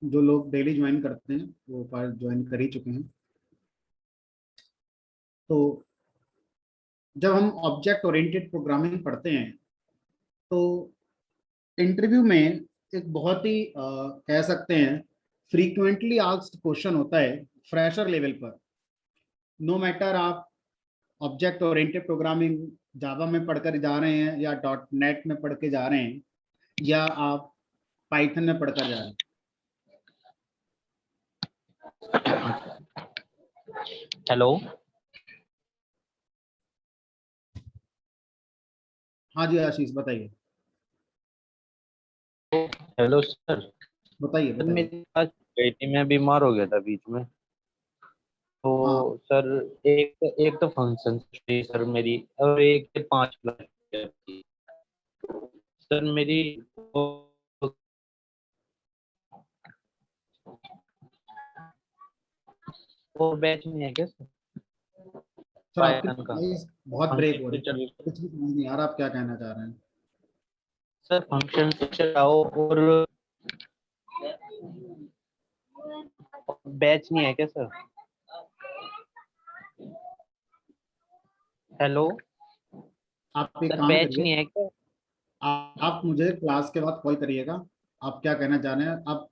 जो लोग daily join करते हैं वो ज्वाइन कर ही चुके हैं। तो जब हम ऑब्जेक्ट ओरिएंटेड प्रोग्रामिंग पढ़ते हैं तो इंटरव्यू में एक बहुत ही कह सकते हैं फ्रीक्वेंटली आस्क्ड क्वेश्चन होता है फ्रेशर लेवल पर। नो मैटर आप ऑब्जेक्ट ओरिएंटेड प्रोग्रामिंग जावा में पढ़कर जा रहे हैं या डॉट नेट में पढ़ के जा रहे हैं या आप पाइथन में पढ़कर जा रहे हैं। हेलो। हाँ जी आशीष बताइए। Hello sir. बताइए सर बताइए। मेरे पास बेटी में बीमार हो गया था बीच में। तो हाँ सर एक एक तो फंक्शन थी सर मेरी, और एक से 5 लाख थी सर मेरी। वो बैच नहीं है क्या सर? सर आपकी पाइथन का वॉइस बहुत ब्रेक फंक्शन हो से रही है, चल। कुछ भी समझ नहीं आ रहा आप क्या कहना चाह रहे हैं। सर फंक्शन से चलाओ और बैच नहीं है क्या सर? हेलो आप एक सर, काम बैच करिए, नहीं है क्या? आप मुझे क्लास के बाद कॉल करिएगा। आप क्या कहना चाह रहे हैं? आप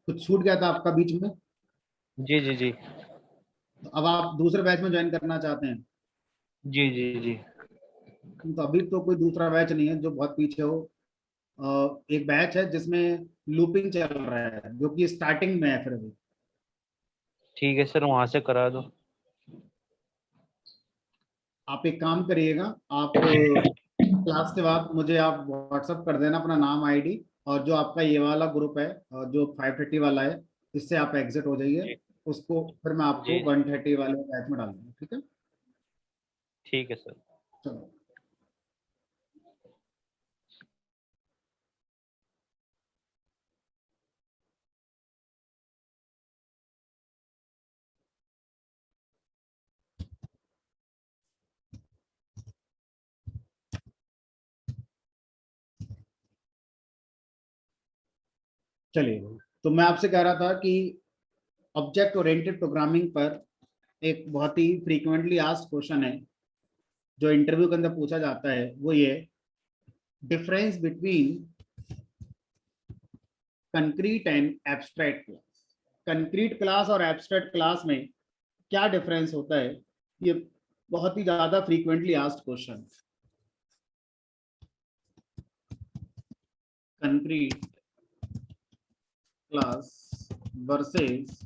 कुछ छूट गया था आपका बीच में, जी जी जी। तो अब आप दूसरे बैच में ज्वाइन करना चाहते हैं। जी जी जी। तो अभी तो कोई दूसरा बैच नहीं है जो बहुत पीछे हो। एक बैच है जिसमें लूपिंग चल रहा है जो कि स्टार्टिंग में है फिर अभी। ठीक है सर, वहां से करा दो। आप एक काम करिएगा, आप क्लास के बाद मुझे आप व्हाट्सअप कर देना अपना नाम आईडी, और जो आपका ये वाला ग्रुप है जो 530 वाला है, इससे आप एग्जिट हो जाइए। जी उसको फिर मैं आपको जी जी। 130 वाले बैच में डाल दूंगा, ठीक है? ठीक है सर। चलो। चलिए, तो मैं आपसे कह रहा था कि ऑब्जेक्ट ओरिएंटेड प्रोग्रामिंग पर एक बहुत ही फ्रीक्वेंटली आस्क्ड क्वेश्चन है जो इंटरव्यू के अंदर पूछा जाता है, वो ये difference between concrete and abstract class. Concrete class और एब्स्ट्रैक्ट क्लास में क्या डिफरेंस होता है? ये बहुत ही ज्यादा frequently asked question. Concrete class versus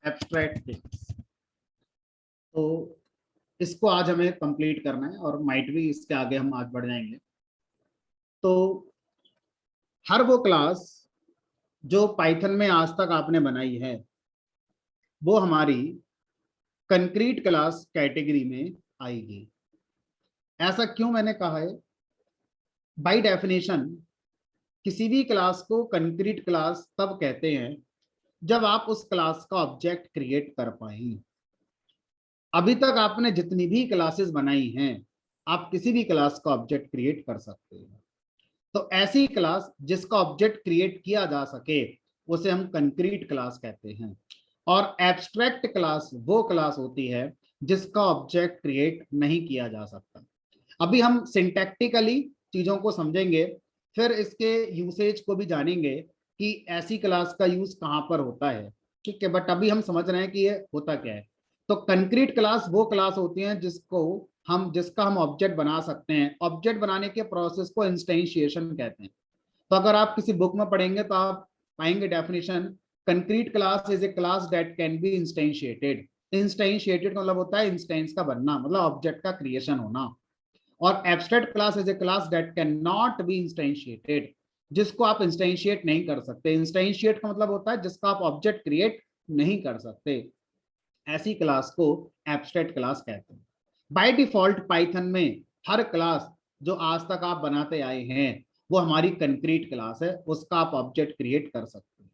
abstract class. तो इसको आज हमें कंप्लीट करना है और माइट भी इसके आगे हम आज बढ़ जाएंगे। तो हर वो क्लास जो पाइथन में आज तक आपने बनाई है वो हमारी कंक्रीट क्लास कैटेगरी में आएगी। ऐसा क्यों मैंने कहा है? बाय डेफिनेशन किसी भी क्लास को कंक्रीट क्लास तब कहते हैं जब आप उस क्लास का ऑब्जेक्ट क्रिएट कर पाए। अभी तक आपने जितनी भी क्लासेस बनाई हैं, आप किसी भी क्लास का ऑब्जेक्ट क्रिएट कर सकते हैं। तो ऐसी क्लास जिसका ऑब्जेक्ट क्रिएट किया जा सके उसे हम कंक्रीट क्लास कहते हैं। और एब्स्ट्रैक्ट क्लास वो क्लास होती है जिसका ऑब्जेक्ट क्रिएट नहीं किया जा सकता। अभी हम सिंटैक्टिकली चीजों को समझेंगे, फिर इसके यूसेज को भी जानेंगे कि ऐसी क्लास का यूज कहां पर होता है। ठीक है, बट अभी हम समझ रहे हैं कि ये होता क्या है। तो कंक्रीट क्लास वो क्लास होती है जिसका हम ऑब्जेक्ट बना सकते हैं। ऑब्जेक्ट बनाने के प्रोसेस को इंस्टेंशिएशन कहते हैं। तो अगर आप किसी बुक में पढ़ेंगे तो आप पाएंगे definition, concrete class is a class that can be instantiated. Instantiated का मतलब होता है इंस्टेंस का बनना, मतलब ऑब्जेक्ट का क्रिएशन होना। और abstract class is a class that can not be instantiated, जिसको आप इंस्टेंशिएट नहीं कर सकते। इंस्टेंशिएट का मतलब होता है जिसका आप ऑब्जेक्ट क्रिएट नहीं कर सकते। ऐसी क्लास को एब्स्ट्रैक्ट क्लास कहते हैं। बाय डिफॉल्ट पाइथन में हर क्लास जो आज तक आप बनाते आए हैं वो हमारी कंक्रीट क्लास है, उसका आप ऑब्जेक्ट क्रिएट कर सकते हैं।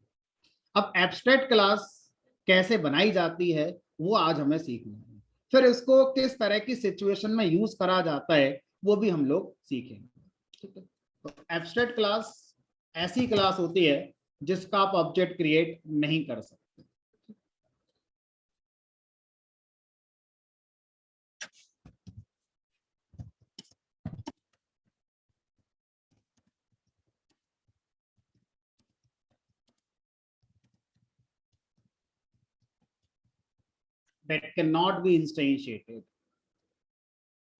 अब एब्स्ट्रैक्ट क्लास कैसे बनाई जाती है वो आज हमें सीखना है। फिर इसको किस तरह की सिचुएशन में यूज करा जाता है वो भी हम लोग सीखेंगे। ठीक है, तो एब्स्ट्रैक्ट क्लास ऐसी क्लास होती है जिसका आप ऑब्जेक्ट क्रिएट नहीं कर सकते। That cannot be instantiated.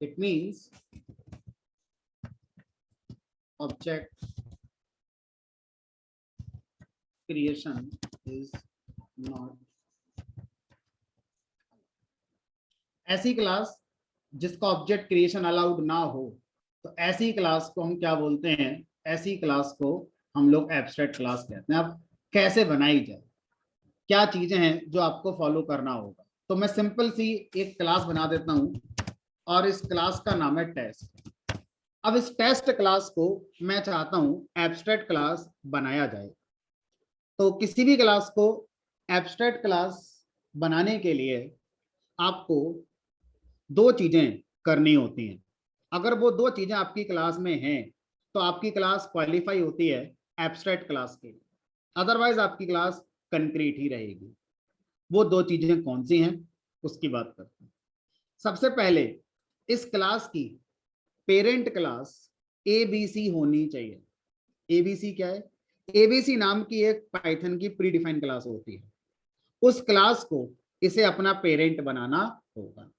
It means object creation is not ऐसी क्लास जिसका ऑब्जेक्ट क्रिएशन अलाउड ना हो, तो ऐसी क्लास को हम क्या बोलते हैं? ऐसी क्लास को हम लोग एब्स्ट्रैक्ट क्लास कहते हैं। अब कैसे बनाई जाए, क्या चीजें हैं जो आपको फॉलो करना होगा? तो मैं सिंपल सी एक क्लास बना देता हूं और इस क्लास का नाम है टेस्ट। अब इस टेस्ट क्लास को मैं चाहता हूं एब्स्ट्रैक्ट क्लास बनाया जाए। तो किसी भी क्लास को एब्स्ट्रैक्ट क्लास बनाने के लिए आपको दो चीजें करनी होती हैं। अगर वो दो चीजें आपकी क्लास में हैं तो आपकी क्लास क्वालिफाई होती है एब्स्ट्रैक्ट क्लास के लिए, अदरवाइज आपकी क्लास कंक्रीट ही रहेगी। वो दो चीजें कौन सी हैं उसकी बात करते हैं। सबसे पहले इस क्लास की पेरेंट क्लास एबीसी होनी चाहिए। एबीसी क्या है? एबीसी नाम की एक पाइथन की प्री डिफाइंड क्लास होती है। उस क्लास को इसे अपना पेरेंट बनाना होगा।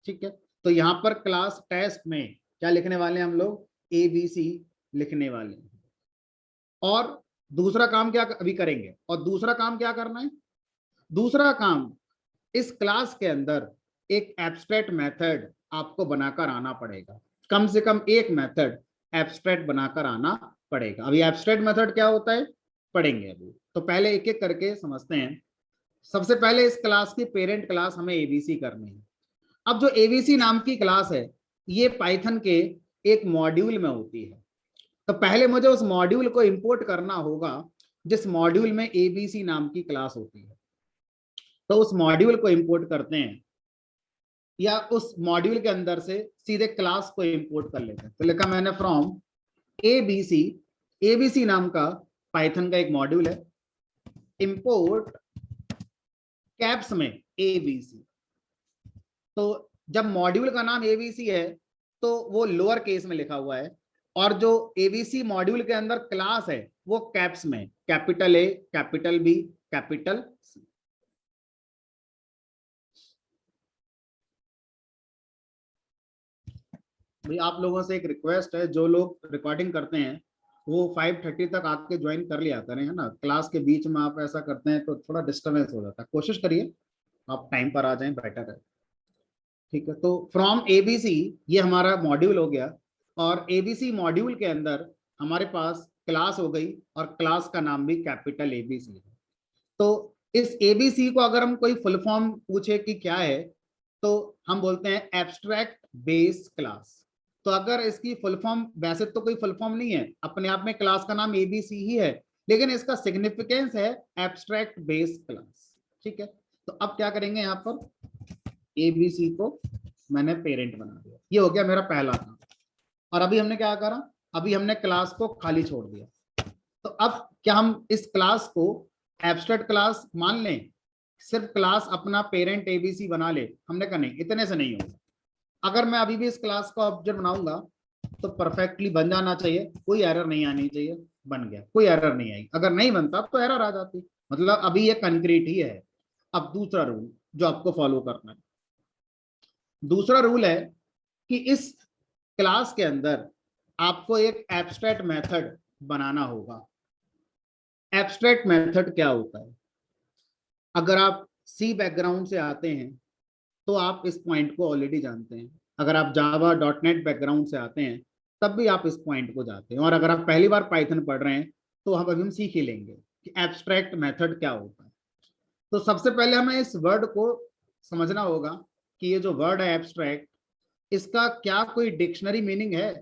ठीक है, तो यहां पर क्लास टेस्ट में क्या लिखने वाले हैं हम लोग? एबीसी लिखने वाले हैं। और दूसरा काम क्या अभी करेंगे? और दूसरा काम क्या करना है? दूसरा काम, इस क्लास के अंदर एक एब्स्ट्रैक्ट मेथड आपको बनाकर आना पड़ेगा। कम से कम एक मेथड एब्स्ट्रैक्ट बनाकर आना पड़ेगा। अभी एब्स्ट्रैक्ट मेथड क्या होता है पढ़ेंगे अभी, तो पहले एक एक करके समझते हैं। सबसे पहले इस क्लास की पेरेंट क्लास हमें एबीसी करनी है। अब जो एबीसी नाम की क्लास है ये पाइथन के एक मॉड्यूल में होती है। तो पहले मुझे उस मॉड्यूल को इंपोर्ट करना होगा जिस मॉड्यूल में एबीसी नाम की क्लास होती है। तो उस मॉड्यूल को इंपोर्ट करते हैं या उस मॉड्यूल के अंदर से सीधे क्लास को इंपोर्ट कर लेते हैं। तो लिखा मैंने फ्रॉम एबीसी, एबीसी नाम का पाइथन का एक मॉड्यूल है, इंपोर्ट कैप्स में एबीसी। तो जब मॉड्यूल का नाम एबीसी है तो वो लोअर केस में लिखा हुआ है, और जो एबीसी मॉड्यूल के अंदर क्लास है वो कैप्स में, capital A, capital B, capital C. भाई आप लोगों से एक रिक्वेस्ट है, जो लोग रिकॉर्डिंग करते हैं वो 5:30 तक आके ज्वाइन कर लिया करें, है ना। क्लास के बीच में आप ऐसा करते हैं तो थोड़ा डिस्टर्बेंस हो जाता है। कोशिश करिए आप टाइम पर आ जाएं, बेटर है। ठीक है, तो फ्रॉम एबीसी ये हमारा मॉड्यूल हो गया, और एबीसी मॉड्यूल के अंदर हमारे पास क्लास हो गई और क्लास का नाम भी कैपिटल एबीसी है। तो इस एबीसी को अगर हम कोई फुल फॉर्म पूछे कि क्या है, तो हम बोलते हैं एब्स्ट्रैक्ट बेस क्लास। तो अगर इसकी फुल फॉर्म, वैसे तो कोई फुल फॉर्म नहीं है, अपने आप में क्लास का नाम एबीसी ही है, लेकिन इसका सिग्निफिकेंस है एब्स्ट्रैक्ट बेस क्लास। ठीक है, तो अब क्या करेंगे, यहाँ पर एबीसी को मैंने पेरेंट बना दिया, ये हो गया मेरा पहला काम। और अभी हमने क्या करा? अभी हमने क्लास को खाली छोड़ दिया। तो अब क्या हम इस क्लास को एब्स्ट्रैक्ट क्लास मान लें, सिर्फ क्लास अपना पेरेंट एबीसी बना ले? हमने कहा नहीं, इतने से नहीं होगा। अगर मैं अभी भी इस क्लास का ऑब्जेक्ट बनाऊंगा तो परफेक्टली बन जाना चाहिए, कोई एरर नहीं आनी चाहिए। बन गया, कोई एरर नहीं आई। अगर नहीं बनता तो एरर आ जाती, मतलब अभी ये कंक्रीट ही है। अब दूसरा रूल जो आपको फॉलो करना है, दूसरा रूल है कि इस क्लास के अंदर आपको एक एब्स्ट्रैक्ट मेथड बनाना होगा। एब्स्ट्रैक्ट मेथड क्या होता है? अगर आप सी बैकग्राउंड से आते हैं तो आप इस पॉइंट को ऑलरेडी जानते हैं। अगर आप जावा .NET बैकग्राउंड से आते हैं तब भी आप इस पॉइंट को जानते हैं। और अगर आप पहली बार पाइथन पढ़ रहे हैं तो हम अभी हम सीख ही लेंगे कि एब्स्ट्रैक्ट मेथड क्या होता है। तो सबसे पहले हमें इस वर्ड को समझना होगा कि ये जो वर्ड है एब्स्ट्रैक्ट, इसका क्या कोई डिक्शनरी मीनिंग है?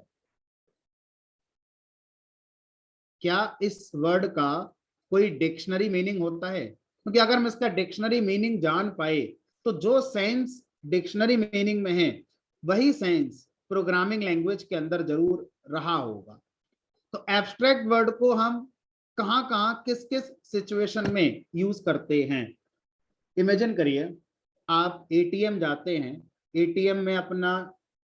क्या इस वर्ड का कोई डिक्शनरी मीनिंग होता है? क्योंकि अगर हम इसका डिक्शनरी मीनिंग जान पाए तो जो सेंस डिक्शनरी मीनिंग में है वही सेंस प्रोग्रामिंग लैंग्वेज के अंदर जरूर रहा होगा। तो एब्स्ट्रैक्ट वर्ड को हम कहाँ कहाँ किस किस सिचुएशन में यूज करते हैं। इमेजिन करिए आप एटीएम जाते हैं, एटीएम में अपना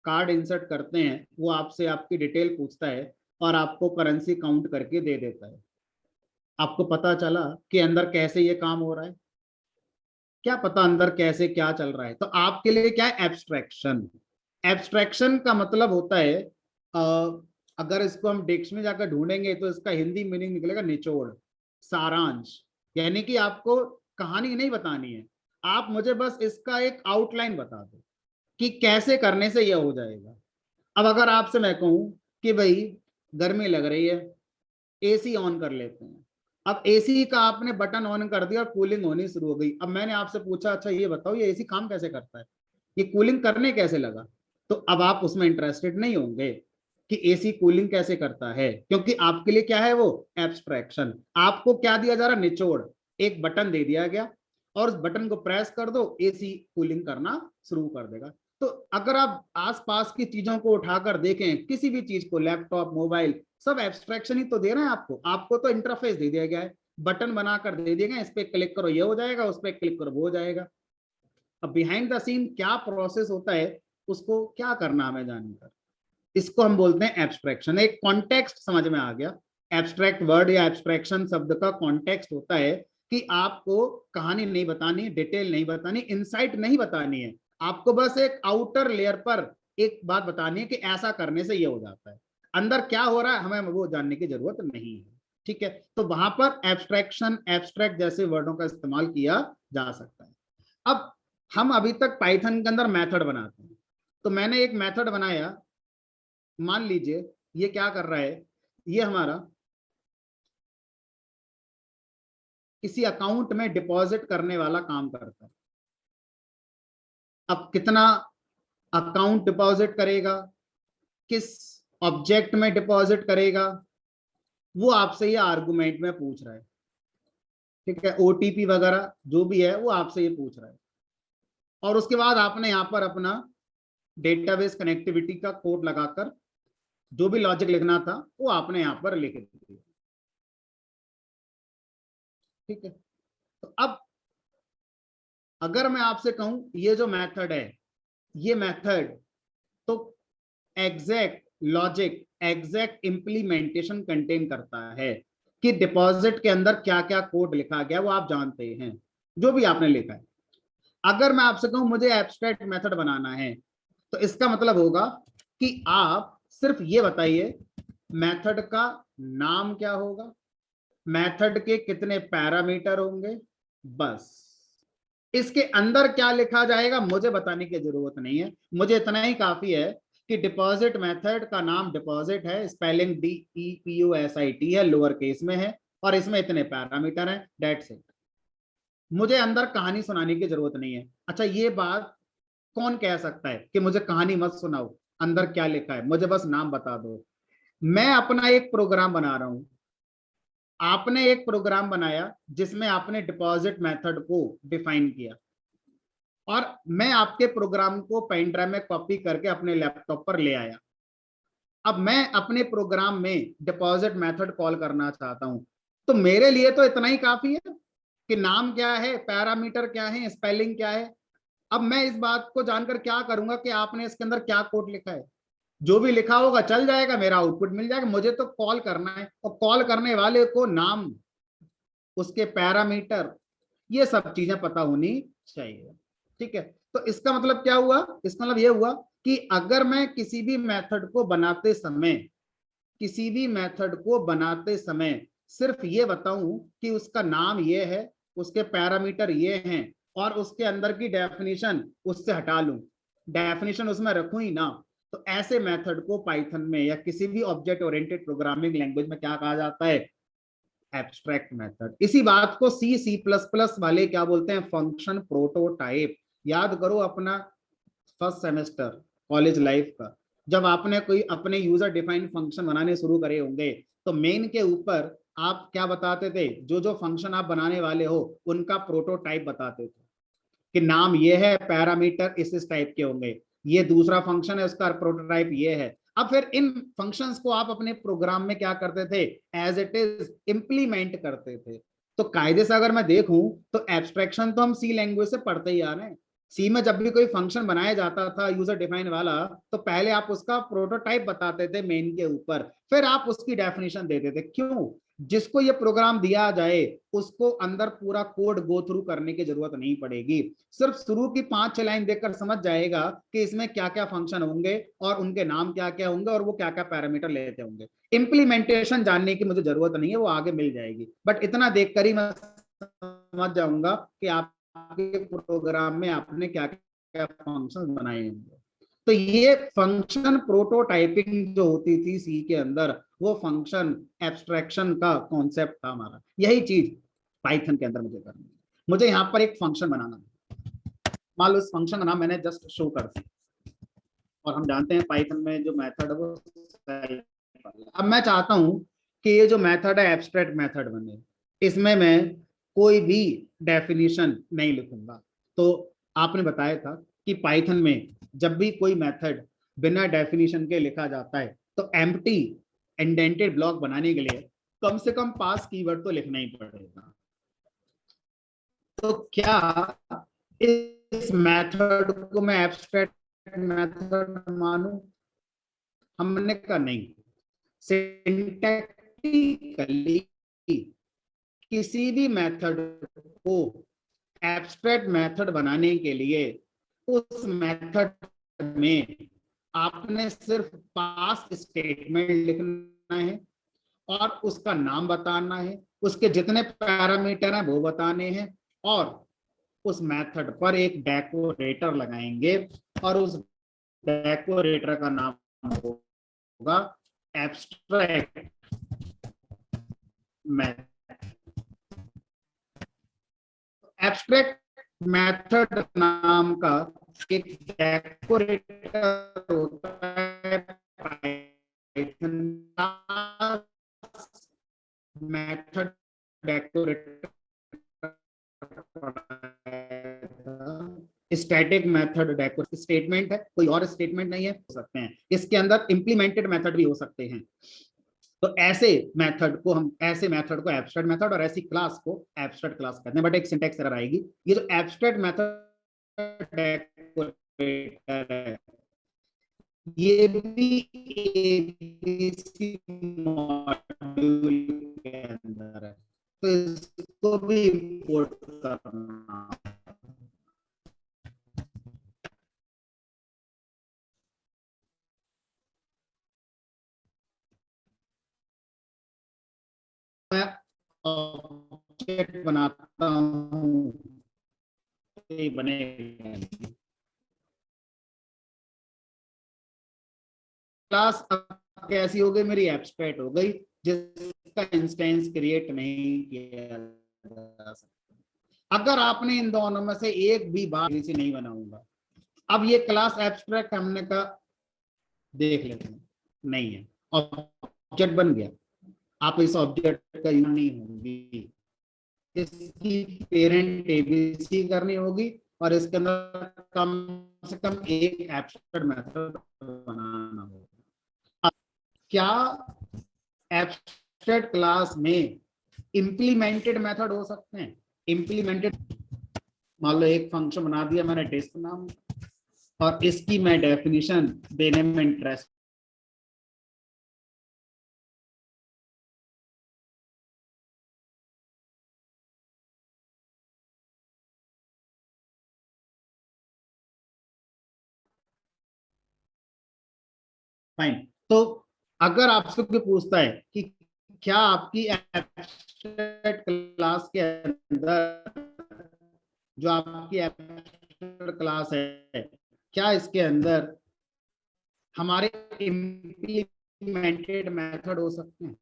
कार्ड इंसर्ट करते हैं, वो आपसे आपकी डिटेल पूछता है और आपको करेंसी काउंट करके दे देता है। आपको पता चला कि अंदर कैसे ये काम हो रहा है, क्या पता अंदर कैसे क्या चल रहा है। तो आपके लिए क्या है एब्स्ट्रैक्शन। एब्स्ट्रैक्शन का मतलब होता है अगर इसको हम डिक्शनरी में जाकर ढूंढेंगे तो इसका हिंदी मीनिंग निकलेगा निचोड़, सारांश। यानी कि आपको कहानी नहीं बतानी है, आप मुझे बस इसका एक आउटलाइन बता दो कि कैसे करने से यह हो जाएगा। अब अगर आपसे मैं कहूं कि भाई गर्मी लग रही है, एसी ऑन कर लेते हैं। अब एसी का आपने बटन ऑन कर दिया और कूलिंग होनी शुरू हो गई। अब मैंने आपसे पूछा अच्छा ये बताओ ये एसी काम कैसे करता है, ये कूलिंग करने कैसे लगा, तो अब आप उसमें इंटरेस्टेड नहीं होंगे कि एसी कूलिंग कैसे करता है, क्योंकि आपके लिए क्या है वो एब्स्ट्रैक्शन। आपको क्या दिया जा रहा, निचोड़, एक बटन दे दिया गया और उस बटन को प्रेस कर दो, एसी कूलिंग करना शुरू कर देगा। तो अगर आप आसपास की चीजों को उठाकर देखें, किसी भी चीज को, लैपटॉप, मोबाइल, सब एब्स्ट्रैक्शन ही तो दे रहे हैं आपको। आपको तो इंटरफेस दे दिया गया है, बटन बनाकर दे दिए गए, इस पे क्लिक करो ये हो जाएगा, उस पे क्लिक करो वो हो जाएगा। अब बिहाइंड द सीन क्या प्रोसेस होता है उसको क्या करना हमें जानकर, इसको हम बोलते हैं एब्स्ट्रैक्शन। एक कॉन्टेक्स्ट समझ में आ गया। एब्स्ट्रैक्ट वर्ड या एब्स्ट्रैक्शन शब्द का कॉन्टेक्स्ट होता है कि आपको कहानी नहीं बतानी, डिटेल नहीं बतानी, इनसाइट नहीं बतानी है, आपको बस एक आउटर लेयर पर एक बात बतानी है कि ऐसा करने से ये हो जाता है। अंदर क्या हो रहा है हमें वो जानने की जरूरत नहीं है। ठीक है, तो वहां पर एब्स्ट्रैक्शन, एब्स्ट्रैक्ट जैसे वर्डों का इस्तेमाल किया जा सकता है। अब हम अभी तक पाइथन के अंदर मेथड बनाते हैं, तो मैंने एक मेथड बनाया, मान लीजिए ये क्या कर रहा है, ये हमारा किसी अकाउंट में डिपॉजिट करने वाला काम करता है। अब कितना अकाउंट डिपॉजिट करेगा, किस ऑब्जेक्ट में डिपॉजिट करेगा, वो आपसे ये आर्गुमेंट में पूछ रहा है। ठीक है, ओटीपी वगैरह जो भी है वो आपसे ये पूछ रहा है, और उसके बाद आपने यहाँ पर अपना डेटाबेस कनेक्टिविटी का कोड लगाकर जो भी लॉजिक लिखना था वो आपने यहाँ पर लिख दिया। ठीक है, तो अब अगर मैं आपसे कहूं ये जो मेथड है, ये मेथड तो exact logic, exact implementation contain करता है कि डिपॉजिट के अंदर क्या क्या कोड लिखा गया वो आप जानते हैं, जो भी आपने लिखा है। अगर मैं आपसे कहूं मुझे एब्स्ट्रैक्ट मेथड बनाना है, तो इसका मतलब होगा कि आप सिर्फ ये बताइए मेथड का नाम क्या होगा, मेथड के कितने पैरामीटर होंगे, बस। इसके अंदर क्या लिखा जाएगा मुझे बताने की जरूरत नहीं है, मुझे इतना ही काफी है कि डिपॉजिट मेथड का नाम डिपॉजिट है, स्पेलिंग DEPOSIT है, लोअर केस में है, और इसमें इतने पैरामीटर हैं, दैट्स इट। मुझे अंदर कहानी सुनाने की जरूरत नहीं है। अच्छा ये बात कौन कह सकता है कि मुझे कहानी मत सुनाओ, अंदर क्या लिखा है मुझे बस नाम बता दो। मैं अपना एक प्रोग्राम बना रहा हूं, आपने एक प्रोग्राम बनाया जिसमें आपने डिपॉजिट मेथड को डिफाइन किया, और मैं आपके प्रोग्राम को पेन ड्राइव में कॉपी करके अपने लैपटॉप पर ले आया। अब मैं अपने प्रोग्राम में डिपॉजिट मेथड कॉल करना चाहता हूं, तो मेरे लिए तो इतना ही काफी है कि नाम क्या है, पैरामीटर क्या है, स्पेलिंग क्या है। अब मैं इस बात को जानकर क्या करूंगा कि आपने इसके अंदर क्या कोड लिखा है, जो भी लिखा होगा चल जाएगा, मेरा आउटपुट मिल जाएगा। मुझे तो कॉल करना है, और कॉल करने वाले को नाम, उसके पैरामीटर, ये सब चीजें पता होनी चाहिए। ठीक है, तो इसका मतलब क्या हुआ, इसका मतलब ये हुआ कि अगर मैं किसी भी मेथड को बनाते समय, किसी भी मेथड को बनाते समय सिर्फ ये बताऊं कि उसका नाम ये है, उसके पैरामीटर ये हैं, और उसके अंदर की डेफिनेशन उससे हटा लूं, डेफिनेशन उसमें रखूं ही ना, तो ऐसे मेथड को पाइथन में या किसी भी ऑब्जेक्ट ओरिएंटेड प्रोग्रामिंग लैंग्वेज में क्या कहा जाता है, एब्स्ट्रैक्ट मेथड। इसी बात को C++ वाले क्या बोलते हैं, फंक्शन प्रोटोटाइप। याद करो अपना फर्स्ट सेमेस्टर कॉलेज लाइफ का, जब आपने कोई अपने यूजर डिफाइंड फंक्शन बनाने शुरू करे होंगे, तो मेन के ऊपर आप क्या बताते थे, जो जो फंक्शन आप बनाने वाले हो उनका प्रोटोटाइप बताते थे कि नाम ये है, पैरामीटर इस टाइप के होंगे, ये दूसरा फंक्शन है उसका प्रोटोटाइप ये है। अब फिर इन फंक्शंस को आप अपने प्रोग्राम में क्या करते थे, एज इट इज इम्प्लीमेंट करते थे। तो कायदे से अगर मैं देखूं तो एब्स्ट्रैक्शन तो हम सी लैंग्वेज से पढ़ते ही आ रहे हैं। सी में जब भी कोई फंक्शन बनाया जाता था यूजर डिफाइन वाला, तो पहले आप उसका प्रोटोटाइप बताते थे मेन के ऊपर, फिर आप उसकी डेफिनेशन देते थे। क्यों? जिसको ये प्रोग्राम दिया जाए उसको अंदर पूरा कोड गो थ्रू करने की जरूरत नहीं पड़ेगी, सिर्फ शुरू की 5-6 लाइन देखकर समझ जाएगा कि इसमें क्या क्या फंक्शन होंगे और उनके नाम क्या क्या होंगे और वो क्या क्या पैरामीटर लेते होंगे। इंप्लीमेंटेशन जानने की मुझे जरूरत नहीं है, वो आगे मिल जाएगी, बट इतना देखकर ही मैं समझ जाऊंगा कि आपके प्रोग्राम में आपने क्या क्या फंक्शन बनाए होंगे। तो ये फंक्शन प्रोटोटाइपिंग जो होती थी सी के अंदर, वो फंक्शन एब्स्ट्रैक्शन का कॉन्सेप्ट था हमारा। यही चीज पाइथन के अंदर मुझे करनी है। मुझे यहाँ पर एक फंक्शन बनाना है, मान लो इस फंक्शन का नाम मैंने जस्ट शो कर दिया, और हम जानते हैं पाइथन में जो मेथड है वो self वाला। अब मैं चाहता हूं कि ये जो मेथड है एब्स्ट्रैक्ट मेथड बने, इसमें मैं कोई भी डेफिनेशन नहीं लिखूंगा। तो आपने बताया था कि पाइथन में जब भी कोई मेथड बिना डेफिनेशन के लिखा जाता है तो एम्प्टी इंडेंटेड ब्लॉक बनाने के लिए कम से कम पास कीवर्ड तो लिखना ही पड़ेगा। तो क्या इस मेथड को मैं एब्स्ट्रैक्ट मेथड मानूं? हमने कहा नहीं। सिंटैक्टिकली किसी भी मेथड को एब्स्ट्रैक्ट मेथड बनाने के लिए उस मेथड में आपने सिर्फ पास स्टेटमेंट लिखना है और उसका नाम बताना है, उसके जितने पैरामीटर हैं वो बताने हैं, और उस मेथड पर एक डेकोरेटर लगाएंगे और उस डेकोरेटर का नाम होगा एब्स्ट्रैक्ट मेथड। एब्स्ट्रैक्ट मेथड नाम का एक डेकोरेटर होता है पाइथन का, method decorator static method decorator statement है, कोई और स्टेटमेंट नहीं है, हो सकते हैं इसके अंदर इंप्लीमेंटेड मेथड भी हो सकते हैं। तो ऐसे मेथड को एब्स्ट्रैक्ट मेथड और ऐसी क्लास को एब्स्ट्रैक्ट क्लास कहते हैं। बट एक सिंटैक्स एरर आएगी, ये जो एब्स्ट्रैक्ट मेथड डेकोरेटर है ये भी एबीसी मॉड्यूल के अंदर है, तो इसको भी इंपोर्ट करना। मैं ऑब्जेक्ट बनाता हूँ तो बनेगा। क्लास कैसी हो गई मेरी, एब्स्ट्रैक्ट हो गई, जिसका इंस्टेंस क्रिएट नहीं किया जा सकता। अगर आपने इन दोनों में से एक भी बार इसे नहीं बनाऊंगा, अब ये क्लास एब्स्ट्रैक्ट हमने का देख लेते हैं, नहीं है, ऑब्जेक्ट बन गया, आप इस ऑब्जेक्ट का यूज नहीं होगी, इसकी पेरेंट एबीसी करनी होगी और इसके अंदर कम से कम एक एब्स्ट्रैक्ट मेथड बनाना होगा। क्या एब्स्ट्रैक्ट क्लास में इंप्लीमेंटेड मेथड हो सकते हैं? इंप्लीमेंटेड, मान लो एक फंक्शन बना दिया मैंने टेस्ट नाम, और इसकी मैं डेफिनेशन देने में इंटरेस्ट, फाइन। तो अगर आपसे कोई पूछता है कि क्या आपकी एब्स्ट्रैक्ट क्लास के अंदर, जो आपकी एब्स्ट्रैक्ट क्लास है, क्या इसके अंदर हमारे इम्प्लीमेंटेड मेथड हो सकते हैं?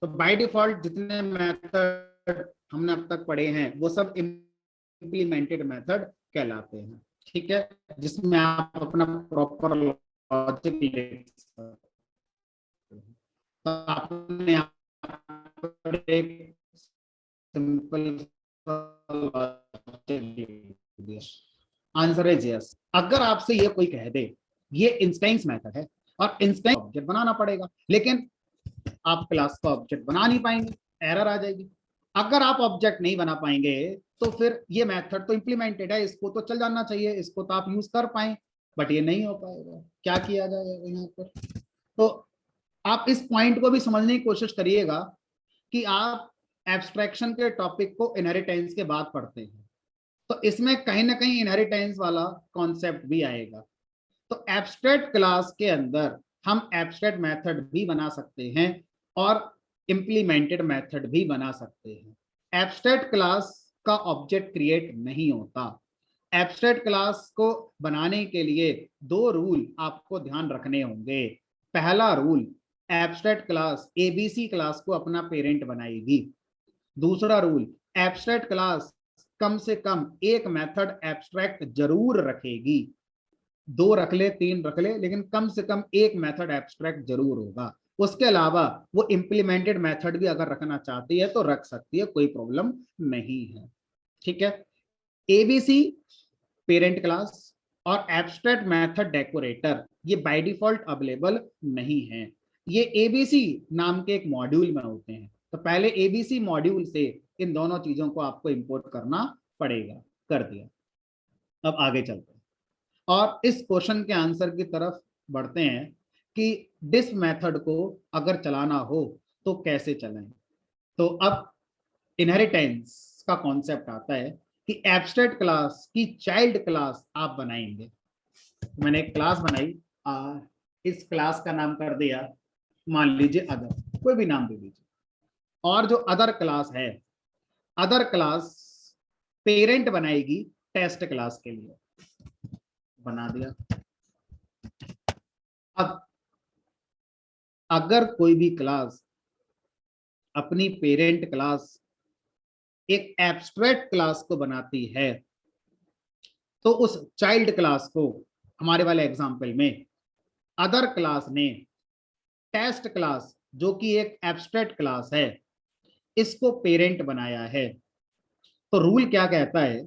तो बाय डिफॉल्ट जितने मेथड हमने अब तक पढ़े हैं वो सब इम्प्लीमेंटेड मेथड कहलाते हैं, ठीक है, जिसमें आप अपना प्रॉपर लॉजिक लिख सकते हैं। तो आपने एक सिंपल आंसर है यस। अगर आपसे ये कोई कह दे ये इंस्टेंस मेथड है और इंस्टेंस ऑब्जेक्ट बनाना पड़ेगा, लेकिन आप क्लास का ऑब्जेक्ट बना नहीं पाएंगे, एरर आ जाएगी। अगर आप ऑब्जेक्ट नहीं बना पाएंगे तो फिर ये मेथड तो इंप्लीमेंटेड है, इसको तो चल जाना चाहिए, इसको तो आप यूज कर पाए, बट ये नहीं हो पाएगा। क्या किया जाएगा यहाँ पर? तो आप इस पॉइंट को भी समझने की कोशिश करिएगा कि आप एब्स्ट्रैक्शन के टॉपिक को इनहेरिटेंस के बाद पढ़ते हैं, तो इसमें कहीं ना कहीं इनहेरिटेंस वाला कॉन्सेप्ट भी आएगा। तो एब्स्ट्रैक्ट क्लास के अंदर हम एब्स्ट्रैक्ट मेथड भी बना सकते हैं और इंप्लीमेंटेड मेथड भी बना सकते हैं। एब्स्ट्रैक्ट क्लास का ऑब्जेक्ट क्रिएट नहीं होता। एब्स्ट्रैक्ट क्लास को बनाने के लिए दो रूल आपको ध्यान रखने होंगे। पहला rule, abstract class ABC class को अपना पेरेंट बनाएगी। दूसरा रूल, एब्स्ट्रैक्ट क्लास कम से कम एक मेथड एब्स्ट्रैक्ट जरूर रखेगी, 2 रख ले 3 रख ले, लेकिन कम से कम एक मेथड एब्स्ट्रैक्ट जरूर होगा। उसके अलावा वो इंप्लीमेंटेड मेथड भी अगर रखना चाहती है तो रख सकती है, कोई प्रॉब्लम नहीं है। ठीक है, एबीसी पेरेंट क्लास और एब्स्ट्रैक्ट मेथड डेकोरेटर ये बाय डिफॉल्ट अवेलेबल नहीं है, ये एबीसी नाम के एक मॉड्यूल में होते हैं। तो पहले एबीसी मॉड्यूल से इन दोनों चीजों को आपको इंपोर्ट करना पड़ेगा। कर दिया, अब आगे चलते हैं और इस क्वेश्चन के आंसर की तरफ बढ़ते हैं कि डिस्प मेथड को अगर चलाना हो तो कैसे चलाएं। तो अब इनहेरिटेंस का कॉन्सेप्ट आता है कि एब्स्ट्रैक्ट क्लास की चाइल्ड क्लास आप बनाएंगे। मैंने एक क्लास बनाई, इस क्लास का नाम कर दिया मान लीजिए अदर, कोई भी नाम दे दीजिए। और जो अदर क्लास है, अदर क्लास पेरेंट बनाएगी टेस्ट क्लास के लिए, बना दिया। अब अगर कोई भी क्लास अपनी पेरेंट क्लास एक एब्स्ट्रैक्ट क्लास को बनाती है तो उस चाइल्ड क्लास को, हमारे वाले एग्जांपल में अदर क्लास ने टेस्ट क्लास जो कि एक एब्स्ट्रैक्ट क्लास है इसको पेरेंट बनाया है। तो रूल क्या कहता है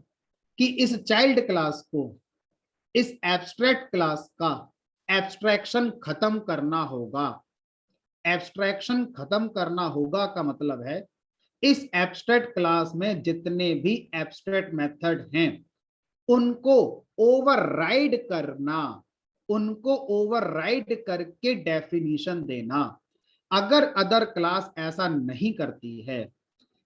कि इस चाइल्ड क्लास को इस एब्स्ट्रैक्ट क्लास का एब्स्ट्रैक्शन खत्म करना होगा। एब्स्ट्रैक्शन खत्म करना होगा का मतलब है इस एब्स्ट्रैक्ट क्लास में जितने भी एब्स्ट्रैक्ट मेथड हैं उनको ओवरराइड करना, उनको ओवरराइड करके डेफिनेशन देना। अगर अदर क्लास ऐसा नहीं करती है,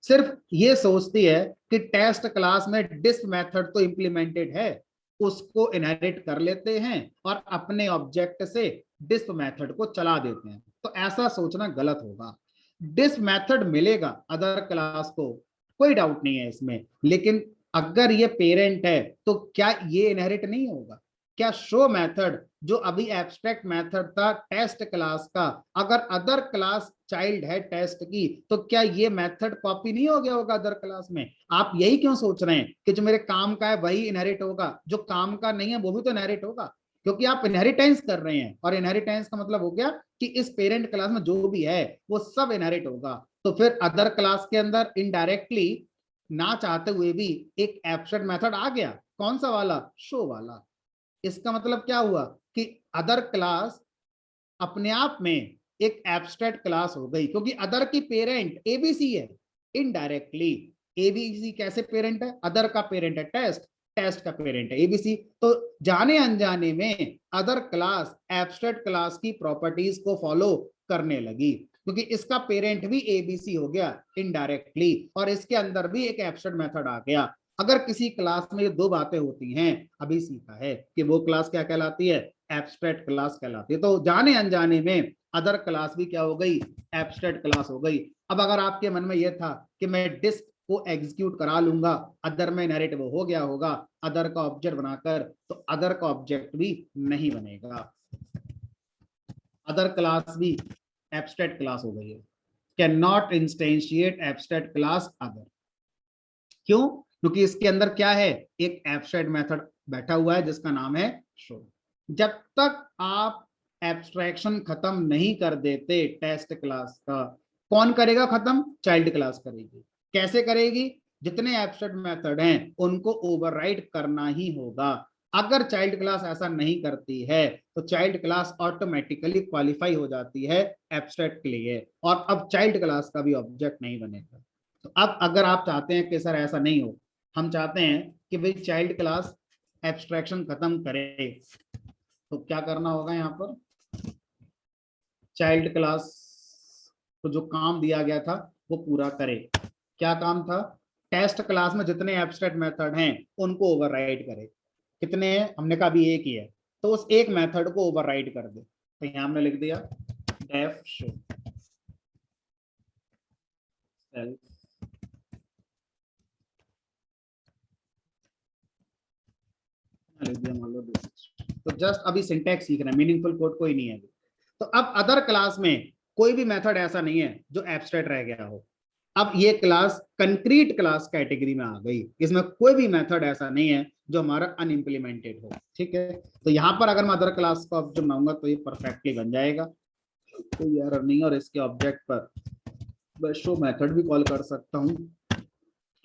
सिर्फ ये सोचती है कि टेस्ट क्लास में डिस्प मेथड तो इंप्लीमेंटेड है, उसको इनहेरिट कर लेते हैं और अपने ऑब्जेक्ट से डिस्प मेथड को चला देते हैं, तो ऐसा सोचना गलत होगा। डिस्प मेथड मिलेगा अदर क्लास को, कोई डाउट नहीं है इसमें, लेकिन अगर ये पेरेंट है तो क्या ये इनहेरिट नहीं होगा? क्या शो मेथड जो अभी एब्स्ट्रैक्ट मेथड था टेस्ट क्लास का, अगर अदर क्लास चाइल्ड है टेस्ट की तो क्या ये मेथड कॉपी नहीं हो गया होगा अदर क्लास में? आप यही क्यों सोच रहे हैं कि जो मेरे काम का है वही इनहेरिट होगा, जो काम का नहीं है वो भी तो इनहेरिट होगा? क्योंकि आप इनहेरिटेंस कर रहे हैं और इनहेरिटेंस का मतलब हो गया कि इस पेरेंट क्लास में जो भी है वो सब इनहेरिट होगा। तो फिर अदर क्लास के अंदर इनडायरेक्टली ना चाहते हुए भी एक एब्स्ट्रैक्ट मेथड आ गया, कौन सा वाला? शो वाला। इसका मतलब क्या हुआ कि अदर क्लास अपने आप में एक एब्स्ट्रैक्ट क्लास हो गई, क्योंकि अदर की पेरेंट एबीसी है। इनडायरेक्टली एबीसी कैसे पेरेंट है? अदर का पेरेंट है टेस्ट, टेस्ट का पेरेंट है एबीसी। तो जाने अनजाने में अदर क्लास एब्स्ट्रैक्ट क्लास की प्रॉपर्टीज को फॉलो करने लगी, क्योंकि इसका पेरेंट भी एबीसी हो गया इनडायरेक्टली और इसके अंदर भी एक एब्स्ट्रैक्ट मेथड आ गया। अगर किसी क्लास में ये दो बातें होती हैं, अभी सीखा है कि वो क्लास क्या कहलाती है? एब्स्ट्रैक्ट क्लास कहलाती है। तो जाने अनजाने में अदर क्लास भी क्या हो गई? एब्स्ट्रैक्ट क्लास हो गई। अब अगर आपके मन में यह था कि मैं डिस्क को एग्जीक्यूट करा लूंगा, अदर में इनहेरिट वो हो गया होगा अदर का ऑब्जेक्ट बनाकर, तो अदर का ऑब्जेक्ट भी नहीं बनेगा, अदर क्लास भी एब्स्ट्रैक्ट क्लास हो गई है। Can not instantiate abstract class other. क्यों? क्योंकि इसके अंदर क्या है? एक एब्स्ट्रैक्ट मेथड बैठा हुआ है जिसका नाम है शो। जब तक आप एब्स्ट्रैक्शन खत्म नहीं कर देते टेस्ट क्लास का, कौन करेगा खत्म? चाइल्ड क्लास करेगी। कैसे करेगी? जितने एब्स्ट्रैक्ट मेथड हैं उनको ओवरराइड करना ही होगा। अगर चाइल्ड क्लास ऐसा नहीं करती है तो चाइल्ड क्लास ऑटोमेटिकली क्वालिफाई हो जाती है एब्स्ट्रैक्ट के लिए, और अब चाइल्ड क्लास का भी ऑब्जेक्ट नहीं बनेगा। तो अब अगर आप चाहते हैं कि सर ऐसा नहीं हो, हम चाहते हैं कि भाई चाइल्ड क्लास एब्स्ट्रैक्शन खत्म करे, तो क्या करना होगा, यहाँ पर चाइल्ड क्लास को जो काम दिया गया था वो पूरा करे। क्या काम था? टेस्ट क्लास में जितने एब्स्ट्रैक्ट मेथड हैं उनको ओवरराइड करे। कितने हैं? हमने कहा अभी एक ही है, तो उस एक मेथड को ओवरराइड कर दे। तो यहां हमने लिख दिया डेफ शो सेल्फ, लिख दिया मान लो तो जस्ट अभी सिंटैक्स सीख रहे हैं, मीनिंगफुल कोड कोई नहीं है अभी। तो अब अदर क्लास में कोई भी मेथड ऐसा नहीं है जो एब्स्ट्रैक्ट रह गया हो। अब ये क्लास कंक्रीट क्लास कैटेगरी में आ गई, इसमें कोई भी मेथड ऐसा नहीं है जो हमारा अनइम्प्लीमेंटेड हो। ठीक है, तो यहां पर अगर मैं अदर क्लास का ऑब्जेक्ट बनाऊंगा तो ये परफेक्टली बन जाएगा, तो ये एरर नहीं। और इसके ऑब्जेक्ट पर मैं शो मेथड भी कॉल कर सकता हूं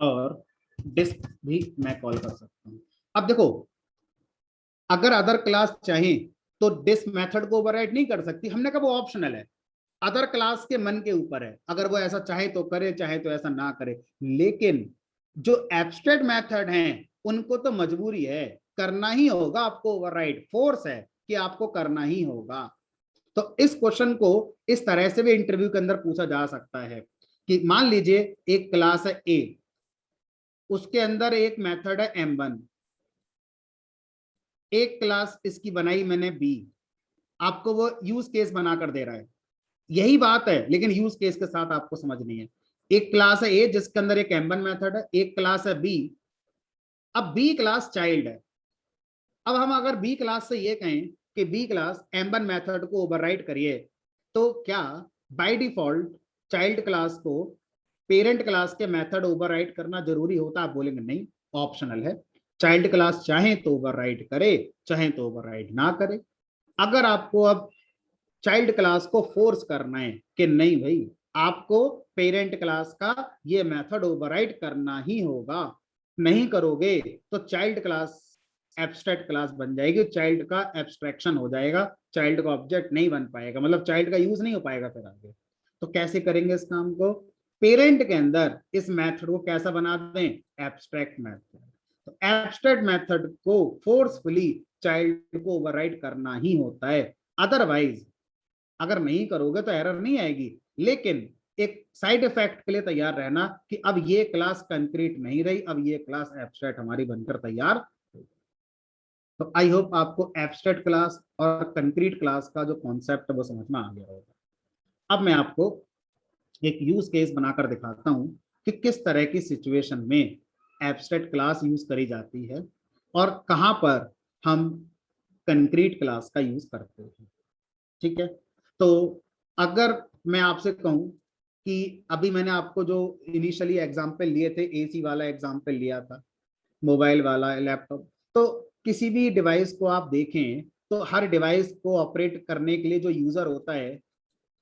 और डिस्क भी मैं कॉल कर सकता हूं। अब देखो, अगर अदर क्लास चाहे तो डिस्क मेथड को ओवरराइड नहीं कर सकती, हमने कहा वो ऑप्शनल है, अदर क्लास के मन के ऊपर है, अगर वो ऐसा चाहे तो करे, चाहे तो ऐसा ना करे। लेकिन जो एब्स्ट्रैक्ट मेथड हैं उनको तो मजबूरी है, करना ही होगा आपको ओवरराइड, फोर्स है कि आपको करना ही होगा। तो इस क्वेश्चन को इस तरह से भी इंटरव्यू के अंदर पूछा जा सकता है कि मान लीजिए एक क्लास है ए, उसके अंदर एक मेथड है M1, एक क्लास इसकी बनाई मैंने बी, आपको वो यूज केस बनाकर दे रहा है, यही बात है लेकिन यूज केस के साथ आपको समझनी है। एक क्लास है ए जिसके अंदर एक M1 मेथड है, एक क्लास है बी, अब बी क्लास चाइल्ड है। अब हम अगर बी क्लास से ये कहें कि बी क्लास M1 मेथड को ओवरराइड करिए, तो क्या बाय डिफॉल्ट चाइल्ड क्लास को पेरेंट क्लास के मेथड ओवरराइड करना जरूरी होता? आप बोलेंगे नहीं, ऑप्शनल है, चाइल्ड क्लास चाहे तो ओवरराइड करे, चाहे तो ओवरराइड ना करे। अगर आपको अब चाइल्ड क्लास को फोर्स करना है कि नहीं भाई आपको पेरेंट क्लास का ये मेथड ओवरराइड करना ही होगा, नहीं करोगे तो चाइल्ड क्लास एब्स्ट्रैक्ट क्लास बन जाएगी, चाइल्ड का एब्स्ट्रैक्शन हो जाएगा, चाइल्ड का ऑब्जेक्ट नहीं बन पाएगा, मतलब चाइल्ड का यूज नहीं हो पाएगा फिर आगे। तो कैसे करेंगे इस काम को? पेरेंट के अंदर इस मेथड को कैसा बना दें? Abstract method. तो एब्स्ट्रैक्ट मेथड को फोर्सफुली चाइल्ड को ओवरराइड करना ही होता है, अदरवाइज अगर नहीं करोगे तो एरर नहीं आएगी, लेकिन एक साइड इफेक्ट के लिए तैयार रहना कि अब ये क्लास कंक्रीट नहीं रही, अब ये क्लास एब्स्ट्रैक्ट हमारी बनकर तैयार। तो आई होप आपको एब्स्ट्रैक्ट क्लास और कंक्रीट क्लास का जो कॉन्सेप्ट है वो समझ में आ गया होगा। अब मैं आपको एक यूज केस बनाकर दिखाता हूं कि किस तरह की सिचुएशन में एब्स्ट्रैक्ट क्लास यूज करी जाती है और कहां पर हम कंक्रीट क्लास का यूज करते हैं। ठीक है, तो अगर मैं आपसे कहूं कि अभी मैंने आपको जो इनिशियली एग्जांपल लिए थे, एसी वाला एग्जांपल लिया था, मोबाइल वाला, लैपटॉप, तो किसी भी डिवाइस को आप देखें तो हर डिवाइस को ऑपरेट करने के लिए जो यूजर होता है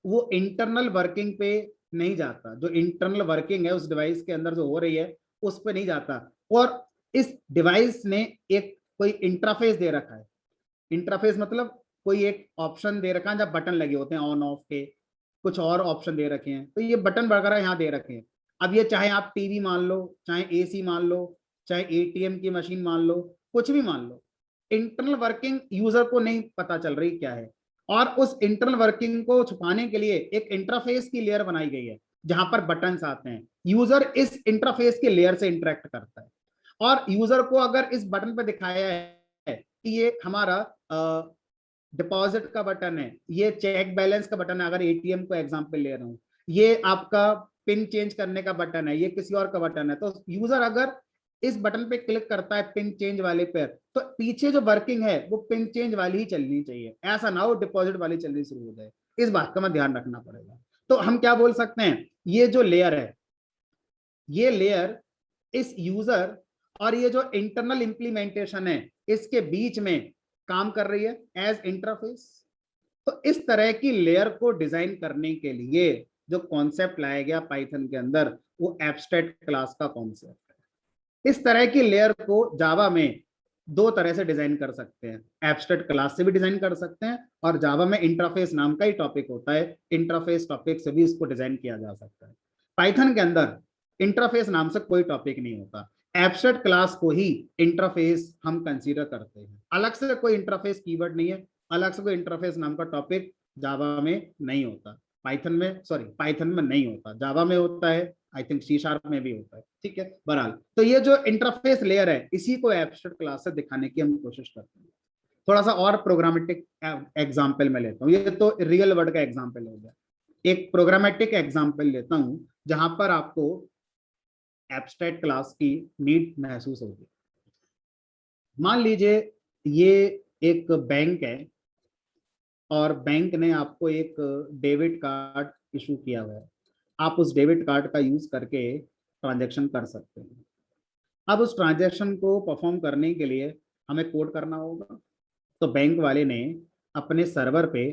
वो इंटरनल वर्किंग पे नहीं जाता, जो इंटरनल वर्किंग है उस डिवाइस के अंदर जो हो रही है उस पे नहीं जाता, और इस डिवाइस ने एक कोई इंटरफेस दे रखा है। इंटरफेस मतलब कोई एक ऑप्शन दे रखा है जब बटन लगे होते हैं ऑन ऑफ के, कुछ और ऑप्शन दे रखे हैं, तो ये बटन वगैरह यहाँ दे रखे हैं। अब ये चाहे आप टीवी मान लो, चाहे एसी मान लो, चाहे एटीएम की मशीन मान लो, कुछ भी मान लो, इंटरनल वर्किंग यूजर को नहीं पता चल रही क्या है, और उस इंटरनल वर्किंग को छुपाने के लिए एक इंटरफेस की लेयर बनाई गई है जहां पर बटन्स आते हैं। यूजर इस इंटरफेस के लेयर से इंटरेक्ट करता है, और यूजर को अगर इस बटन पर दिखाया है कि ये हमारा डिपॉजिट का बटन है, ये चेक बैलेंस का बटन है, अगर एटीएम को एग्जांपल ले रहा हूं, ये आपका पिन चेंज करने का बटन है, ये किसी और का बटन है, तो यूजर अगर इस बटन पे क्लिक करता है पिन चेंज वाले पे, तो पीछे जो वर्किंग है वो पिन चेंज वाली ही चलनी चाहिए, ऐसा ना हो डिपॉजिट वाली चलनी शुरू हो जाए। इस बात का मैं ध्यान रखना पड़ेगा। तो हम क्या बोल सकते हैं, ये जो लेयर है, ये लेयर इस यूजर और ये जो इंटरनल इंप्लीमेंटेशन है इसके बीच में काम कर रही है एज इंटरफेस। तो इस तरह की लेयर को डिजाइन करने के लिए जो कॉन्सेप्ट लाया गया पाइथन के अंदर वो एब्स्ट्रैक्ट क्लास का कॉन्सेप्ट है। इस तरह की लेयर को जावा में दो तरह से डिजाइन कर सकते हैं, एब्स्ट्रैक्ट क्लास से भी डिजाइन कर सकते हैं, और जावा में इंटरफेस नाम का ही टॉपिक होता है, इंटरफेस टॉपिक से भी इसको डिजाइन किया जा सकता है। पाइथन के अंदर इंटरफेस नाम से कोई टॉपिक नहीं होता, एब्स्ट्रैक्ट क्लास को ही इंटरफेस हम कंसीडर करते हैं। अलग से कोई इंटरफेस कीवर्ड नहीं है, अलग से कोई इंटरफेस नाम का टॉपिक जावा में नहीं होता, पाइथन में नहीं होता, जावा में होता है, आई थिंक सी शार्प में भी होता है, ठीक है। बहरहाल तो ये जो इंटरफेस लेयर है इसी को एब्स्ट्रैक्ट क्लास से दिखाने की हम कोशिश करते हैं। थोड़ा सा और प्रोग्रामेटिक एग्जांपल में लेता हूँ, ये तो रियल वर्ल्ड का एग्जांपल हो गया, एक प्रोग्रामेटिक एग्जांपल लेता हूं जहां पर आपको एब्स्ट्रैक्ट क्लास की नीड महसूस होगी। मान लीजिए ये एक बैंक है और बैंक ने आपको एक डेबिट कार्ड इशू किया हुआ है, आप उस डेबिट कार्ड का यूज करके ट्रांजैक्शन कर सकते हैं। अब उस ट्रांजैक्शन को परफॉर्म करने के लिए हमें कोड करना होगा, तो बैंक वाले ने अपने सर्वर पे,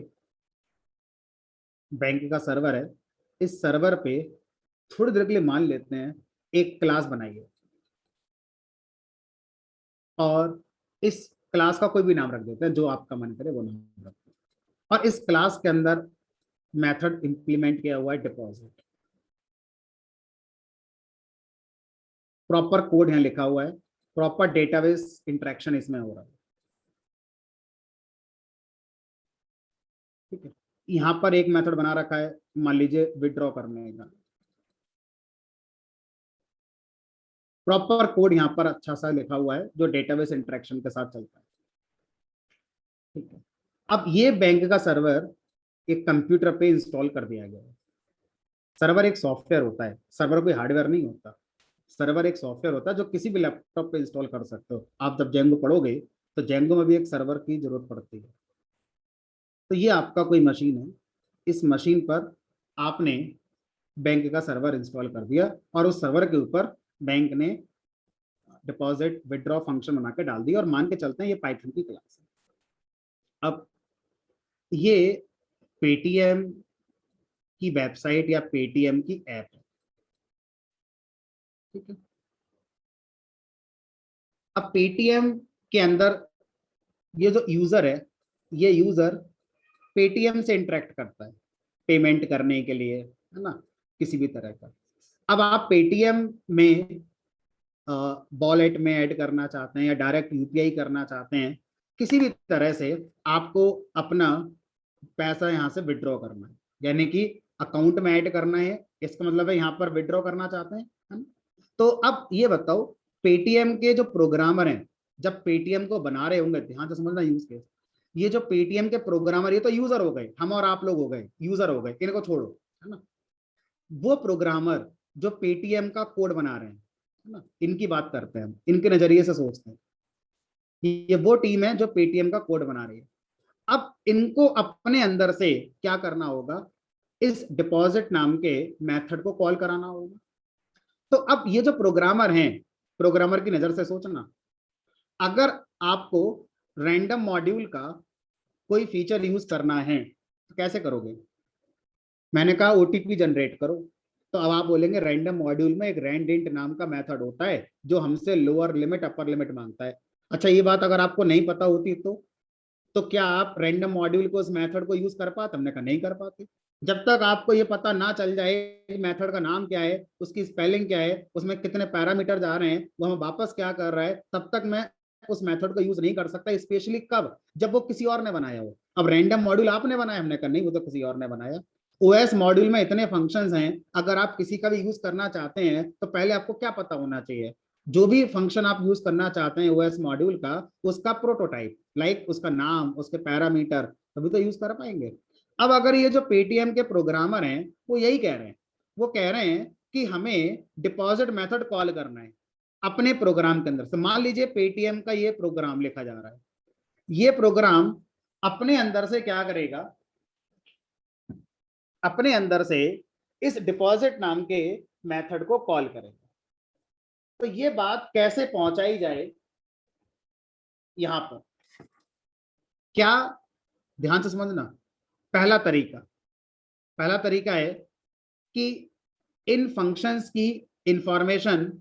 बैंक का सर्वर है, इस सर्वर पे थोड़ी देर के लिए मान लेते हैं एक क्लास बनाइए और इस क्लास का कोई भी नाम रख देते हैं, जो आपका मन करे वो नाम रखते हैं, और इस क्लास के अंदर मेथड इंप्लीमेंट किया हुआ है डिपॉजिट, प्रॉपर कोड यहाँ लिखा हुआ है, प्रॉपर डेटाबेस इंटरेक्शन इसमें हो रहा है, ठीक है। यहाँ पर एक मेथड बना रखा है, मान लीजिए विड्रॉ करने का, प्रॉपर कोड यहाँ पर अच्छा सा लिखा हुआ है जो डेटाबेस इंटरेक्शन के साथ चलता है, ठीक है। अब ये बैंक का सर्वर एक कंप्यूटर पे इंस्टॉल कर दिया गया है। सर्वर एक सॉफ्टवेयर होता है, सर्वर कोई हार्डवेयर नहीं होता, सर्वर एक सॉफ्टवेयर होता है जो किसी भी लैपटॉप पे इंस्टॉल कर सकते हो। आप जब जेंगो पढ़ोगे तो जेंगो में भी एक सर्वर की जरूरत पड़ती है। तो ये आपका कोई मशीन है, इस मशीन पर आपने बैंक का सर्वर इंस्टॉल कर दिया और उस सर्वर के ऊपर बैंक ने डिपॉजिट विड्रॉ फंक्शन बना के डाल दिया, और मान के चलते हैं ये पाइथन की क्लास है। अब ये पेटीएम की वेबसाइट या पेटीएम की ऐप है, ठीक है। अब पेटीएम के अंदर ये जो यूजर है, ये यूजर पेटीएम से इंटरेक्ट करता है पेमेंट करने के लिए, है ना, किसी भी तरह का। अब आप पेटीएम में वॉलेट में ऐड करना चाहते हैं या डायरेक्ट यूपीआई करना चाहते हैं, किसी भी तरह से आपको अपना पैसा यहाँ से विड्रॉ करना है, यानी कि अकाउंट में ऐड करना है, इसका मतलब है यहाँ पर विड्रॉ करना चाहते हैं, है ना। तो अब ये बताओ, पेटीएम के जो प्रोग्रामर हैं जब पेटीएम को बना रहे होंगे, ध्यान से समझना यूज केस, ये जो पेटीएम के प्रोग्रामर, ये तो यूजर हो गए, हम और आप लोग हो गए यूजर हो गए, इनको छोड़ो, है ना। वो प्रोग्रामर जो पेटीएम का कोड बना रहे हैं, है ना, इनकी बात करते हैं हम, इनके नजरिए से सोचते हैं, ये वो टीम है जो पेटीएम का कोड बना रही है। अब इनको अपने अंदर से क्या करना होगा, इस डिपॉजिट नाम के मेथड को कॉल कराना होगा। तो अब ये जो प्रोग्रामर हैं, प्रोग्रामर की नजर से सोचना, अगर आपको रैंडम मॉड्यूल का कोई फीचर यूज करना है तो कैसे करोगे। मैंने कहा ओटीपी जनरेट करो, तो अब आप बोलेंगे रैंडम मॉड्यूल में एक रैंडिंट नाम का मेथड होता है जो हमसे लोअर लिमिट अपर लिमिट मांगता है। अच्छा, ये बात अगर आपको नहीं पता होती तो क्या आप रैंडम मॉड्यूल को, उस मेथड को यूज कर पाते? हमने कहा नहीं कर पाते। जब तक आपको ये पता ना चल जाए मेथड का नाम क्या है, उसकी स्पेलिंग क्या है, उसमें कितने पैरामीटर जा रहे हैं, वो हमें वापस क्या कर रहा है, तब तक मैं उस मेथड को यूज नहीं कर सकता, स्पेशली कब, जब वो किसी और ने बनाया हो। अब रैंडम मॉड्यूल आपने बनाया, हमने कहा नहीं, वो तो किसी और ने बनाया। ओएस मॉड्यूल में इतने फंक्शंस हैं, अगर आप किसी का भी यूज करना चाहते हैं तो पहले आपको क्या पता होना चाहिए, जो भी फंक्शन आप यूज करना चाहते हैं ओएस मॉड्यूल का, उसका प्रोटोटाइप, लाइक उसका नाम, उसके पैरामीटर, तभी तो यूज कर पाएंगे। अब अगर ये जो पेटीएम के प्रोग्रामर हैं वो यही कह रहे हैं, वो कह रहे हैं कि हमें डिपॉजिट मेथड कॉल करना है अपने प्रोग्राम के अंदर से। मान लीजिए पेटीएम का ये प्रोग्राम लिखा जा रहा है, ये प्रोग्राम अपने अंदर से क्या करेगा, अपने अंदर से इस डिपॉजिट नाम के मेथड को कॉल करेगा। तो ये बात कैसे पहुंचाई जाए यहां पर, क्या, ध्यान से समझना। पहला तरीका है कि इन फंक्शंस की इंफॉर्मेशन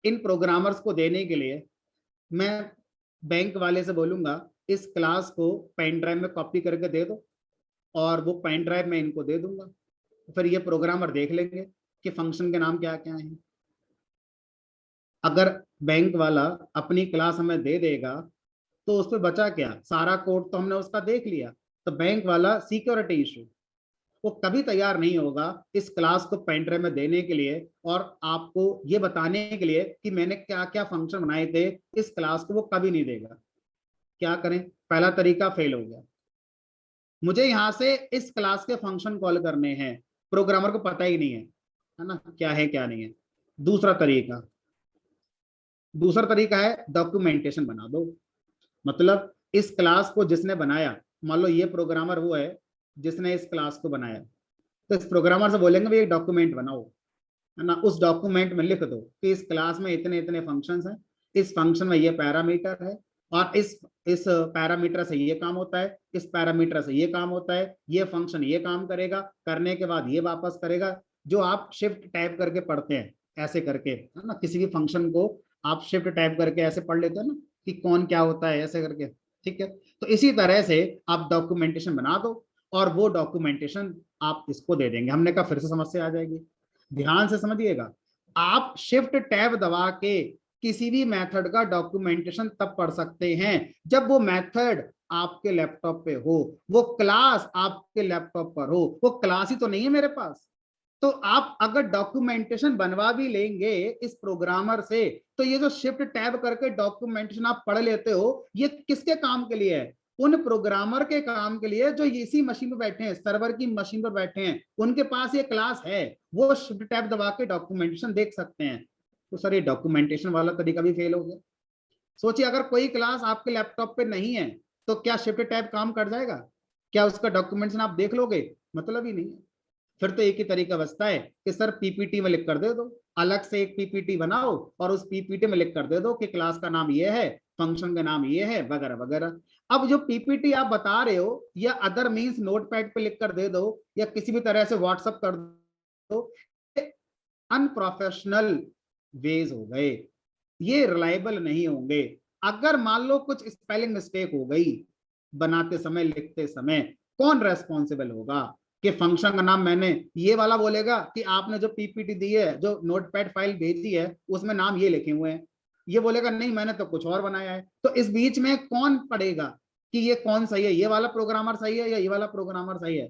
इन प्रोग्रामर्स को देने के लिए मैं बैंक वाले से बोलूंगा इस क्लास को पेन ड्राइव में कॉपी करके दे दो, और वो पेन ड्राइव में इनको दे दूंगा, फिर ये प्रोग्रामर देख लेंगे कि फंक्शन के नाम क्या क्या हैं। अगर बैंक वाला अपनी क्लास हमें दे देगा तो उस पर बचा क्या, सारा कोड तो हमने उसका देख लिया। तो बैंक वाला सिक्योरिटी इशू, वो कभी तैयार नहीं होगा इस क्लास को पेन ड्राइव में देने के लिए और आपको ये बताने के लिए कि मैंने क्या क्या फंक्शन बनाए थे इस क्लास को, वो कभी नहीं देगा। क्या करें, पहला तरीका फेल हो गया। मुझे यहां से इस क्लास के फंक्शन कॉल करने हैं, प्रोग्रामर को पता ही नहीं है ना क्या है क्या नहीं है। दूसरा तरीका दूसरा तरीका है डॉक्यूमेंटेशन बना दो। मतलब इस क्लास को जिसने बनाया, मान लो ये प्रोग्रामर वो है जिसने इस क्लास को बनाया, तो इस प्रोग्रामर से बोलेंगे भाई एक डॉक्यूमेंट बनाओ, है ना। उस डॉक्यूमेंट में लिख दो कि इस क्लास में इतने इतने फंक्शंस हैं, इस फंक्शन में ये पैरामीटर है, और इस पैरामीटर से ये काम होता है, इस पैरामीटर से ये काम होता है, ये फंक्शन ये काम करेगा, करने के बाद ये वापस करेगा। जो आप शिफ्ट टाइप करके पढ़ते हैं ऐसे करके, है ना, किसी भी फंक्शन को आप शिफ्ट टाइप करके ऐसे पढ़ लेते हो ना कि कौन क्या होता है ऐसे करके, ठीक है। तो इसी तरह से आप डॉक्यूमेंटेशन बना दो और वो डॉक्यूमेंटेशन आप इसको दे देंगे। हमने कहा फिर से समस्या आ जाएगी, ध्यान से समझिएगा। आप शिफ्ट टैब दबा के किसी भी मेथड का डॉक्यूमेंटेशन तब पढ़ सकते हैं जब वो मेथड आपके लैपटॉप पे हो, वो क्लास आपके लैपटॉप पर हो। वो क्लास ही तो नहीं है मेरे पास। तो आप अगर डॉक्यूमेंटेशन बनवा भी लेंगे इस प्रोग्रामर से, तो ये जो शिफ्ट टैब करके डॉक्यूमेंटेशन आप पढ़ लेते हो, ये किसके काम के लिए है? उन प्रोग्रामर के काम के लिए जो इसी मशीन पर बैठे हैं, सर्वर की मशीन पर बैठे हैं, उनके पास ये क्लास है, वो शिफ्ट टैब दबा के डॉक्यूमेंटेशन देख सकते हैं। तो सर ये डॉक्यूमेंटेशन वाला तरीका भी फेल हो गया। सोचिए अगर कोई क्लास आपके लैपटॉप पे नहीं है तो क्या शिफ्ट टैब काम कर जाएगा? क्या उसका डॉक्यूमेंटेशन आप देख लोगे? मतलब ही नहीं है। फिर तो एक ही तरीका बचता है कि सर पीपीटी में लिख कर दे दो, अलग से एक पीपीटी बनाओ और उस पीपीटी में लिख कर दे दो कि क्लास का नाम ये है, फंक्शन का नाम ये है, वगैरह वगैरह। अब जो पीपीटी आप बता रहे हो या अदर मीन्स नोटपैड पे लिख कर दे दो या किसी भी तरह से व्हाट्सअप कर दो, अनप्रोफेशनल वेज हो गए, ये रिलायबल नहीं होंगे। अगर मान लो कुछ स्पेलिंग मिस्टेक हो गई बनाते समय लिखते समय, कौन रेस्पॉन्सिबल होगा? कि फंक्शन का नाम मैंने ये वाला बोलेगा कि आपने जो पीपीटी दी है, जो नोटपैड फाइल भेजी है, उसमें नाम ये लिखे हुए हैं, ये बोलेगा नहीं मैंने तो कुछ और बनाया है। तो इस बीच में कौन पढ़ेगा कि ये कौन सही है, ये वाला प्रोग्रामर सही है या ये वाला प्रोग्रामर सही है?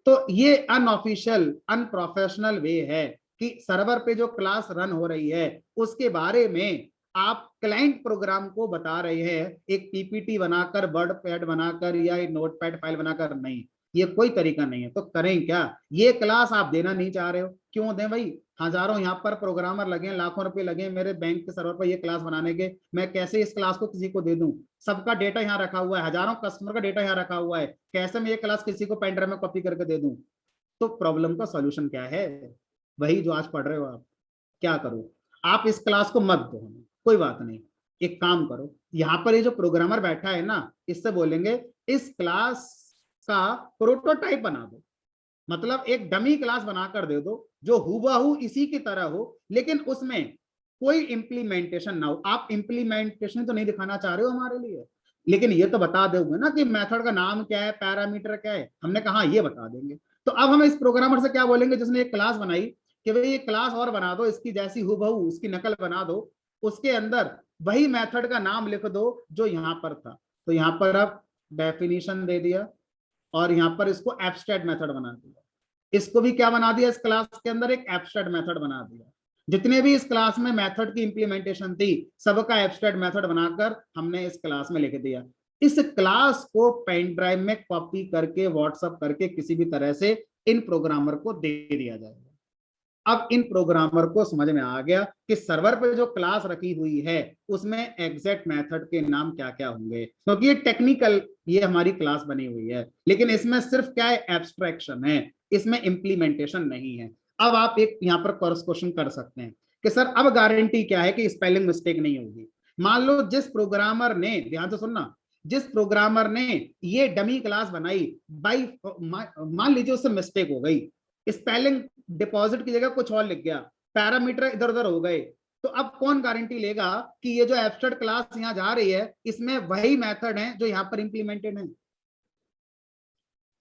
तो ये अनऑफिशियल अनप्रोफेशनल वे है कि सर्वर पे जो क्लास रन हो रही है उसके बारे में आप क्लाइंट प्रोग्राम को बता रहे हैं एक पीपीटी बनाकर, वर्ड पैड बनाकर या एक नोटपैड फाइल बनाकर। नहीं, ये कोई तरीका नहीं है। तो करें क्या? ये क्लास आप देना नहीं चाह रहे हो, क्यों दें भाई? हजारों यहाँ पर प्रोग्रामर लगे हैं, लाखों रुपए लगे हैं मेरे बैंक के सर्वर पर ये क्लास बनाने के, मैं कैसे इस क्लास को किसी को दे दूं? सबका डेटा यहाँ रखा हुआ है, हजारों कस्टमर का डेटा यहाँ रखा हुआ है, कैसे मैं ये क्लास किसी को पेन ड्राइव में कॉपी करके दे दूं? तो प्रॉब्लम का सॉल्यूशन क्या है? वही जो आज पढ़ रहे हो आप। क्या करो, आप इस क्लास को मत दो हमें, कोई बात नहीं। एक काम करो, यहाँ पर ये जो प्रोग्रामर बैठा है ना, इससे बोलेंगे इस क्लास का प्रोटोटाइप बना दो। मतलब एक डमी क्लास बनाकर दे दो जो हूबहू इसी की तरह हो, लेकिन उसमें कोई इंप्लीमेंटेशन ना हो। आप इंप्लीमेंटेशन तो नहीं दिखाना चाह रहे हो हमारे लिए, लेकिन ये तो बता दोगे ना कि मेथड का नाम क्या है, पैरामीटर क्या है। हमने कहा ये बता देंगे। तो अब हम इस प्रोग्रामर से क्या बोलेंगे जिसने एक क्लास बनाई कि भाई ये क्लास और बना दो, इसकी जैसी हूबहू इसकी नकल बना दो, उसके अंदर वही मेथड का नाम लिख दो जो यहाँ पर था। तो यहाँ पर अब डेफिनेशन दे दिया और यहाँ पर इसको एब्स्ट्रैक्ट मेथड बना दिया। इसको भी क्या बना दिया, इस क्लास के अंदर एक एब्स्ट्रैक्ट मेथड बना दिया। जितने भी इस क्लास में मेथड की इंप्लीमेंटेशन थी सबका एब्स्ट्रैक्ट मेथड बनाकर हमने इस क्लास में लिख दिया। इस क्लास को पेन ड्राइव में कॉपी करके व्हाट्सएप करके किसी भी तरह से इन प्रोग्रामर को दे दिया जाएगा। अब इन प्रोग्रामर को समझ में आ गया कि सर्वर पे जो क्लास रखी हुई है उसमें एग्जैक्ट मेथड के नाम क्या क्या होंगे, क्योंकि ये टेक्निकल ये हमारी क्लास बनी हुई है, लेकिन इसमें सिर्फ क्या है, एब्स्ट्रैक्शन है, इसमें इंप्लीमेंटेशन नहीं है। अब आप एक यहाँ पर क्रॉस क्वेश्चन कर सकते हैं कि सर अब गारंटी क्या है कि स्पेलिंग मिस्टेक नहीं होगी? मान लो जिस प्रोग्रामर ने, ध्यान से सुनना, जिस प्रोग्रामर ने ये डमी क्लास बनाई, बाई मान लीजिए उससे मिस्टेक हो गई, स्पेलिंग डिपॉजिट की जगह कुछ और लिख गया, पैरामीटर इधर उधर हो गए, तो अब कौन गारंटी लेगा कि ये जो एब्स्ट्रैक्ट क्लास यहां जा रही है इसमें वही मेथड है जो यहां पर इंप्लीमेंटेड है?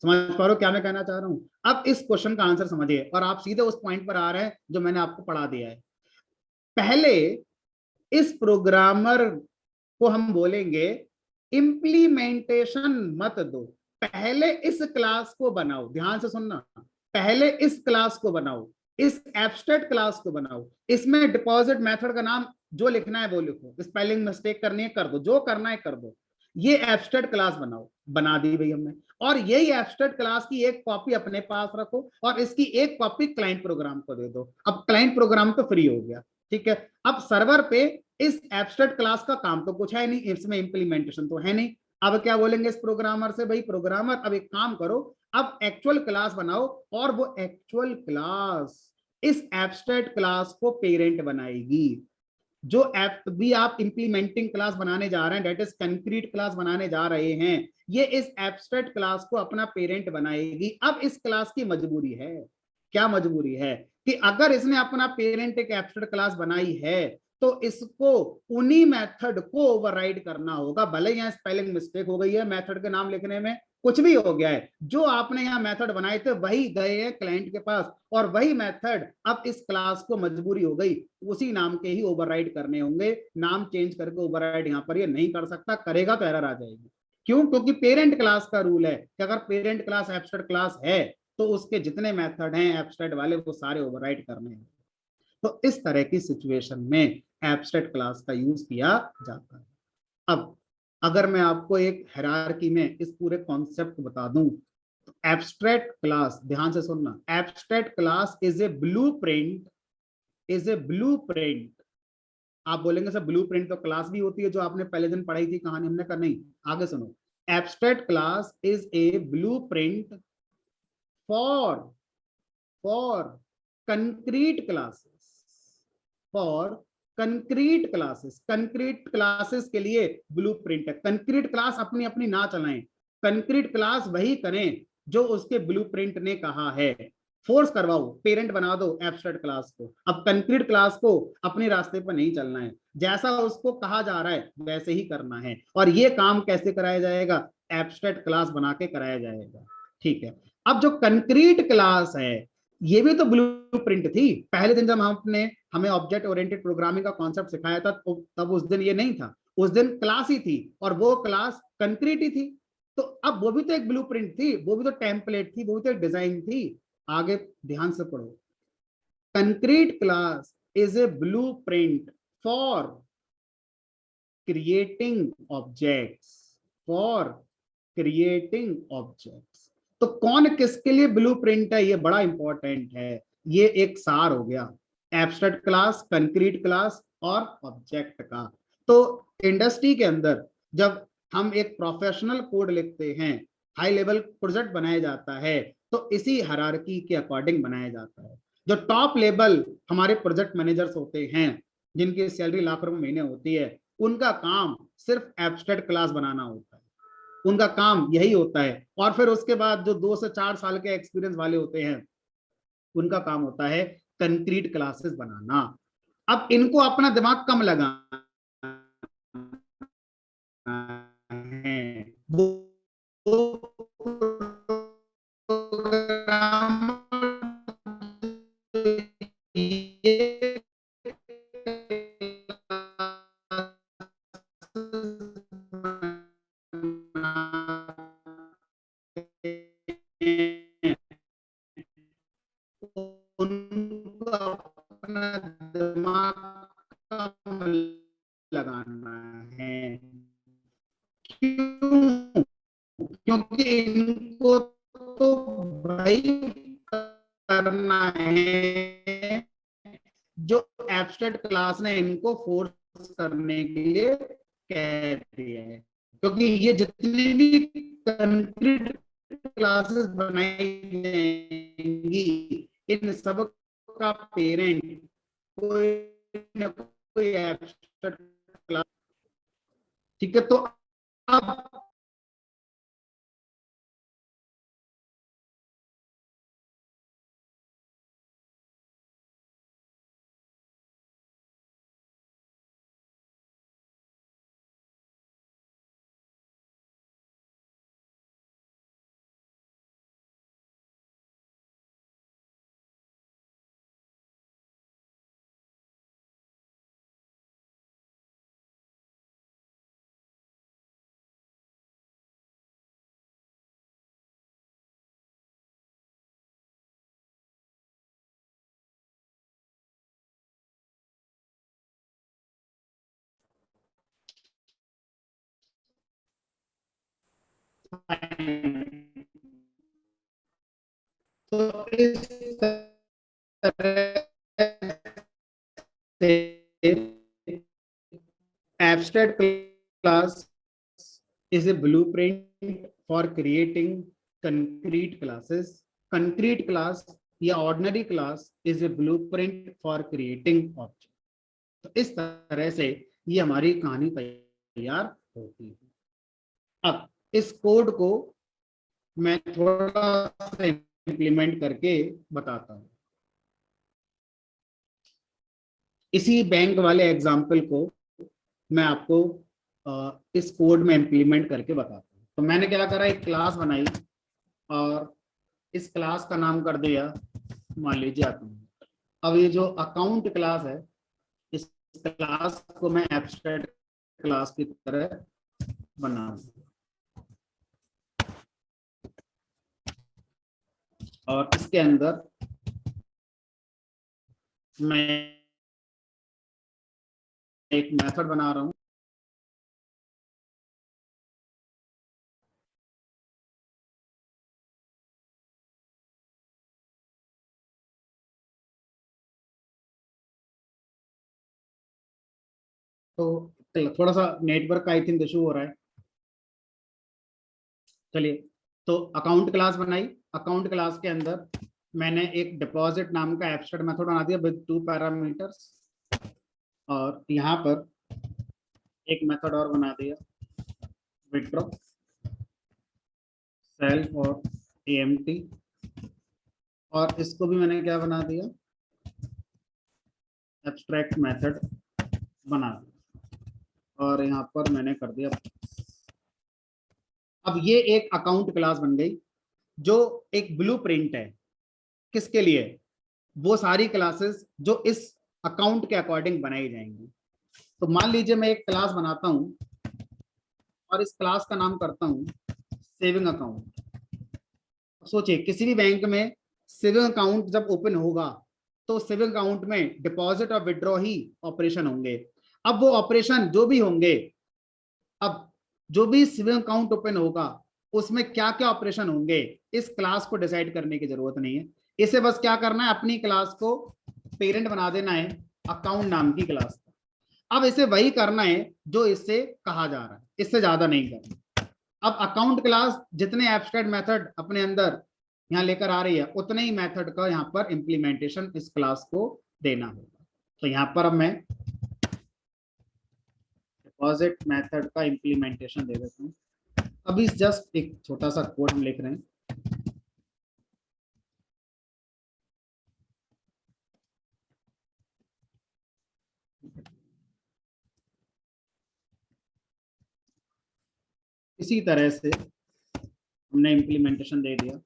समझ पा रहे हो क्या मैं कहना चाह रहा हूं? अब इस क्वेश्चन का आंसर समझिए और आप सीधे उस पॉइंट पर आ रहे हैं जो मैंने आपको पढ़ा दिया है। पहले इस प्रोग्रामर को हम बोलेंगे इंप्लीमेंटेशन मत दो, पहले इस क्लास को बनाओ। ध्यान से सुनना, पहले इस क्लास को बनाओ, इस एब्स्ट्रैक्ट क्लास को बनाओ, इसमें डिपॉजिट मेथड का नाम जो लिखना है वो लिखो, स्पेलिंग मिस्टेक करनी है कर दो, जो करना है कर दो, ये एब्स्ट्रैक्ट क्लास बनाओ। बना दी भई हमने, और यही एब्स्ट्रैक्ट क्लास की एक कॉपी अपने पास रखो और इसकी एक कॉपी क्लाइंट प्रोग्राम को दे दो। अब क्लाइंट प्रोग्राम तो फ्री हो गया, ठीक है। अब सर्वर पे इस एब्स्ट्रैक्ट क्लास का काम तो कुछ है नहीं, इसमें इंप्लीमेंटेशन तो है नहीं। अब क्या बोलेंगे इस प्रोग्रामर से, भाई प्रोग्रामर अब एक काम करो, अब एक्चुअल क्लास बनाओ और वो एक्चुअल क्लास इस एब्स्ट्रैक्ट क्लास को पेरेंट बनाएगी। जो ऐप भी आप इंप्लीमेंटिंग क्लास बनाने जा रहे हैं, डेट इज कंक्रीट क्लास बनाने जा रहे हैं, ये इस एब्स्ट्रैक्ट क्लास को अपना पेरेंट बनाएगी। अब इस क्लास की मजबूरी है, क्या मजबूरी है कि अगर इसने अपना पेरेंट एक एब्स्ट्रैक्ट क्लास बनाई है तो इसको उन्हीं मेथड को ओवरराइड करना होगा। भले यहां स्पेलिंग मिस्टेक हो गई है मेथड के नाम लिखने में, कुछ भी हो गया है, जो आपने यहां मेथड बनाए थे वही गए हैं क्लाइंट के पास और वही मेथड अब इस क्लास को मजबूरी हो गई उसी नाम के ही ओवरराइड करने होंगे। नाम चेंज करके ओवरराइड यहां पर ये नहीं कर सकता, करेगा तो एरर आ जाएगी। क्यों? क्योंकि पेरेंट क्लास का रूल है कि अगर पेरेंट क्लास एब्स्ट्रैक्ट क्लास है तो उसके जितने मेथड हैं एब्स्ट्रैक्ट वाले वो सारे ओवरराइड करने हैं। तो इस तरह की सिचुएशन में एब्स्ट्रैक्ट क्लास का यूज किया जाता है। अब अगर मैं आपको एक हायरार्की में इस पूरे कॉन्सेप्ट को बता दूं, तो एब्स्ट्रैक्ट क्लास, ध्यान से सुनना, abstract class is A blueprint, is a blueprint. आप बोलेंगे सर ब्लूप्रिंट तो क्लास भी होती है जो आपने पहले दिन पढ़ाई थी कहानी, हमने कहा नहीं, आगे सुनो। Abstract class is A blueprint for for concrete classes, for concrete classes. Concrete classes के लिए ब्लूप्रिंट है। कंक्रीट क्लास अपनी अपनी ना चलाएं, कंक्रीट क्लास वही करें जो उसके ब्लूप्रिंट ने कहा है। फोर्स करवाओ, पेरेंट बना दो एब्स्ट्रैक्ट क्लास को। अब कंक्रीट क्लास को अपने रास्ते पर नहीं चलना है, जैसा उसको कहा जा रहा है वैसे ही करना है। और ये काम कैसे कराया जाएगा? एब्स्ट्रैक्ट क्लास बना के कराया जाएगा, ठीक है। अब जो कंक्रीट क्लास है ये भी तो ब्लूप्रिंट थी। पहले दिन जब आपने हमें ऑब्जेक्ट ओरिएंटेड प्रोग्रामिंग का कॉन्सेप्ट सिखाया था तब उस दिन ये नहीं था, उस दिन क्लास ही थी और वो क्लास कंक्रीट ही थी। तो अब वो भी तो एक ब्लूप्रिंट थी, वो भी तो टेम्पलेट थी, वो भी तो एक डिजाइन थी। आगे ध्यान से पढ़ो, concrete class is A blueprint for creating objects, for creating objects. तो कौन किसके लिए ब्लूप्रिंट है ये बड़ा इंपॉर्टेंट है। ये एक सार हो गया एब्स्ट्रैक्ट क्लास, कंक्रीट क्लास और ऑब्जेक्ट का। तो इंडस्ट्री के अंदर जब हम एक प्रोफेशनल कोड लिखते हैं, हाई लेवल प्रोजेक्ट बनाया जाता है, तो इसी हायरार्की के अकॉर्डिंग बनाया जाता है। जो टॉप लेवल हमारे प्रोजेक्ट मैनेजर्स होते हैं जिनकी सैलरी लाख रुपए महीने होती है, उनका काम सिर्फ एब्स्ट्रैक्ट क्लास बनाना होता है, उनका काम यही होता है। और फिर उसके बाद जो 2 से 4 साल के एक्सपीरियंस वाले होते हैं उनका काम होता है कंक्रीट क्लासेस बनाना। अब इनको अपना दिमाग कम लगाना है, उनको अपना दिमाग कम लगाना है। क्यों? क्योंकि इनको तो भाई करना है जो एब्स्ट्रैक्ट क्लास ने इनको फोर्स करने के लिए कह दिया है। क्योंकि ये जितनी भी कंक्रीट क्लासेस बनाई जाएंगी इन सब का पेरेंट कोई ना कोई एब्स्ट्रैक्ट क्लास, ठीक है। तो अब तो इस तरह से abstract class is a blueprint for creating concrete classes. Concrete class या ordinary class is a blueprint for creating object. तो इस तरह से ये हमारी कहानी तैयार होती है। अब इस कोड को मैं थोड़ा सा इंप्लीमेंट करके बताता हूं। इसी बैंक वाले एग्जाम्पल को मैं आपको इस कोड में इंप्लीमेंट करके बताता हूँ। तो मैंने क्या करा, एक क्लास बनाई और इस क्लास का नाम कर दिया मान लीजिए अकाउंट। अब ये जो अकाउंट क्लास है, इस क्लास को मैं एब्स्ट्रैक्ट क्लास की तरह बना और इसके अंदर मैं एक मेथड बना रहा हूं। तो थोड़ा सा नेटवर्क का आई थिंक इशू हो रहा है। चलिए, तो अकाउंट क्लास बनाई। अकाउंट क्लास के अंदर मैंने एक डिपॉजिट नाम का एब्स्ट्रैक्ट मेथड बना दिया विद 2 पैरामीटर्स, और यहाँ पर एक मेथड और बना दिया विड्रॉ सेल्फ और एएमटी, और इसको भी मैंने क्या बना दिया, एब्स्ट्रैक्ट मेथड बना दिया, और यहाँ पर मैंने कर दिया। अब ये एक अकाउंट क्लास बन गई जो एक ब्लूप्रिंट है। किसके लिए? वो सारी क्लासेस जो इस अकाउंट के अकॉर्डिंग बनाई जाएंगी। तो मान लीजिए मैं एक क्लास बनाता हूं और इस क्लास का नाम करता हूं सेविंग अकाउंट। सोचिए, किसी भी बैंक में सेविंग अकाउंट जब ओपन होगा तो सेविंग अकाउंट में डिपॉजिट और विड्रॉ ही ऑपरेशन होंगे। अब वो ऑपरेशन जो भी होंगे, अब जो भी सेविंग अकाउंट ओपन होगा उसमें क्या क्या ऑपरेशन होंगे, इस क्लास को डिसाइड करने की जरूरत नहीं है। इसे बस क्या करना है, अपनी क्लास को पेरेंट बना देना है अकाउंट नाम की क्लास। अब इसे वही करना है जो इससे कहा जा रहा है, इससे ज्यादा नहीं करना। अब अकाउंट क्लास जितने एब्स्ट्रैक्ट मेथड अपने अंदर यहाँ लेकर आ रही है, उतने ही मेथड का यहाँ पर इंप्लीमेंटेशन इस क्लास को देना होगा। तो यहाँ पर अब मैं डिपॉजिट मेथड का इंप्लीमेंटेशन दे देता हूँ। अभी जस्ट एक छोटा सा कोड हम लिख रहे हैं। इसी तरह से हमने इंप्लीमेंटेशन दे दिया।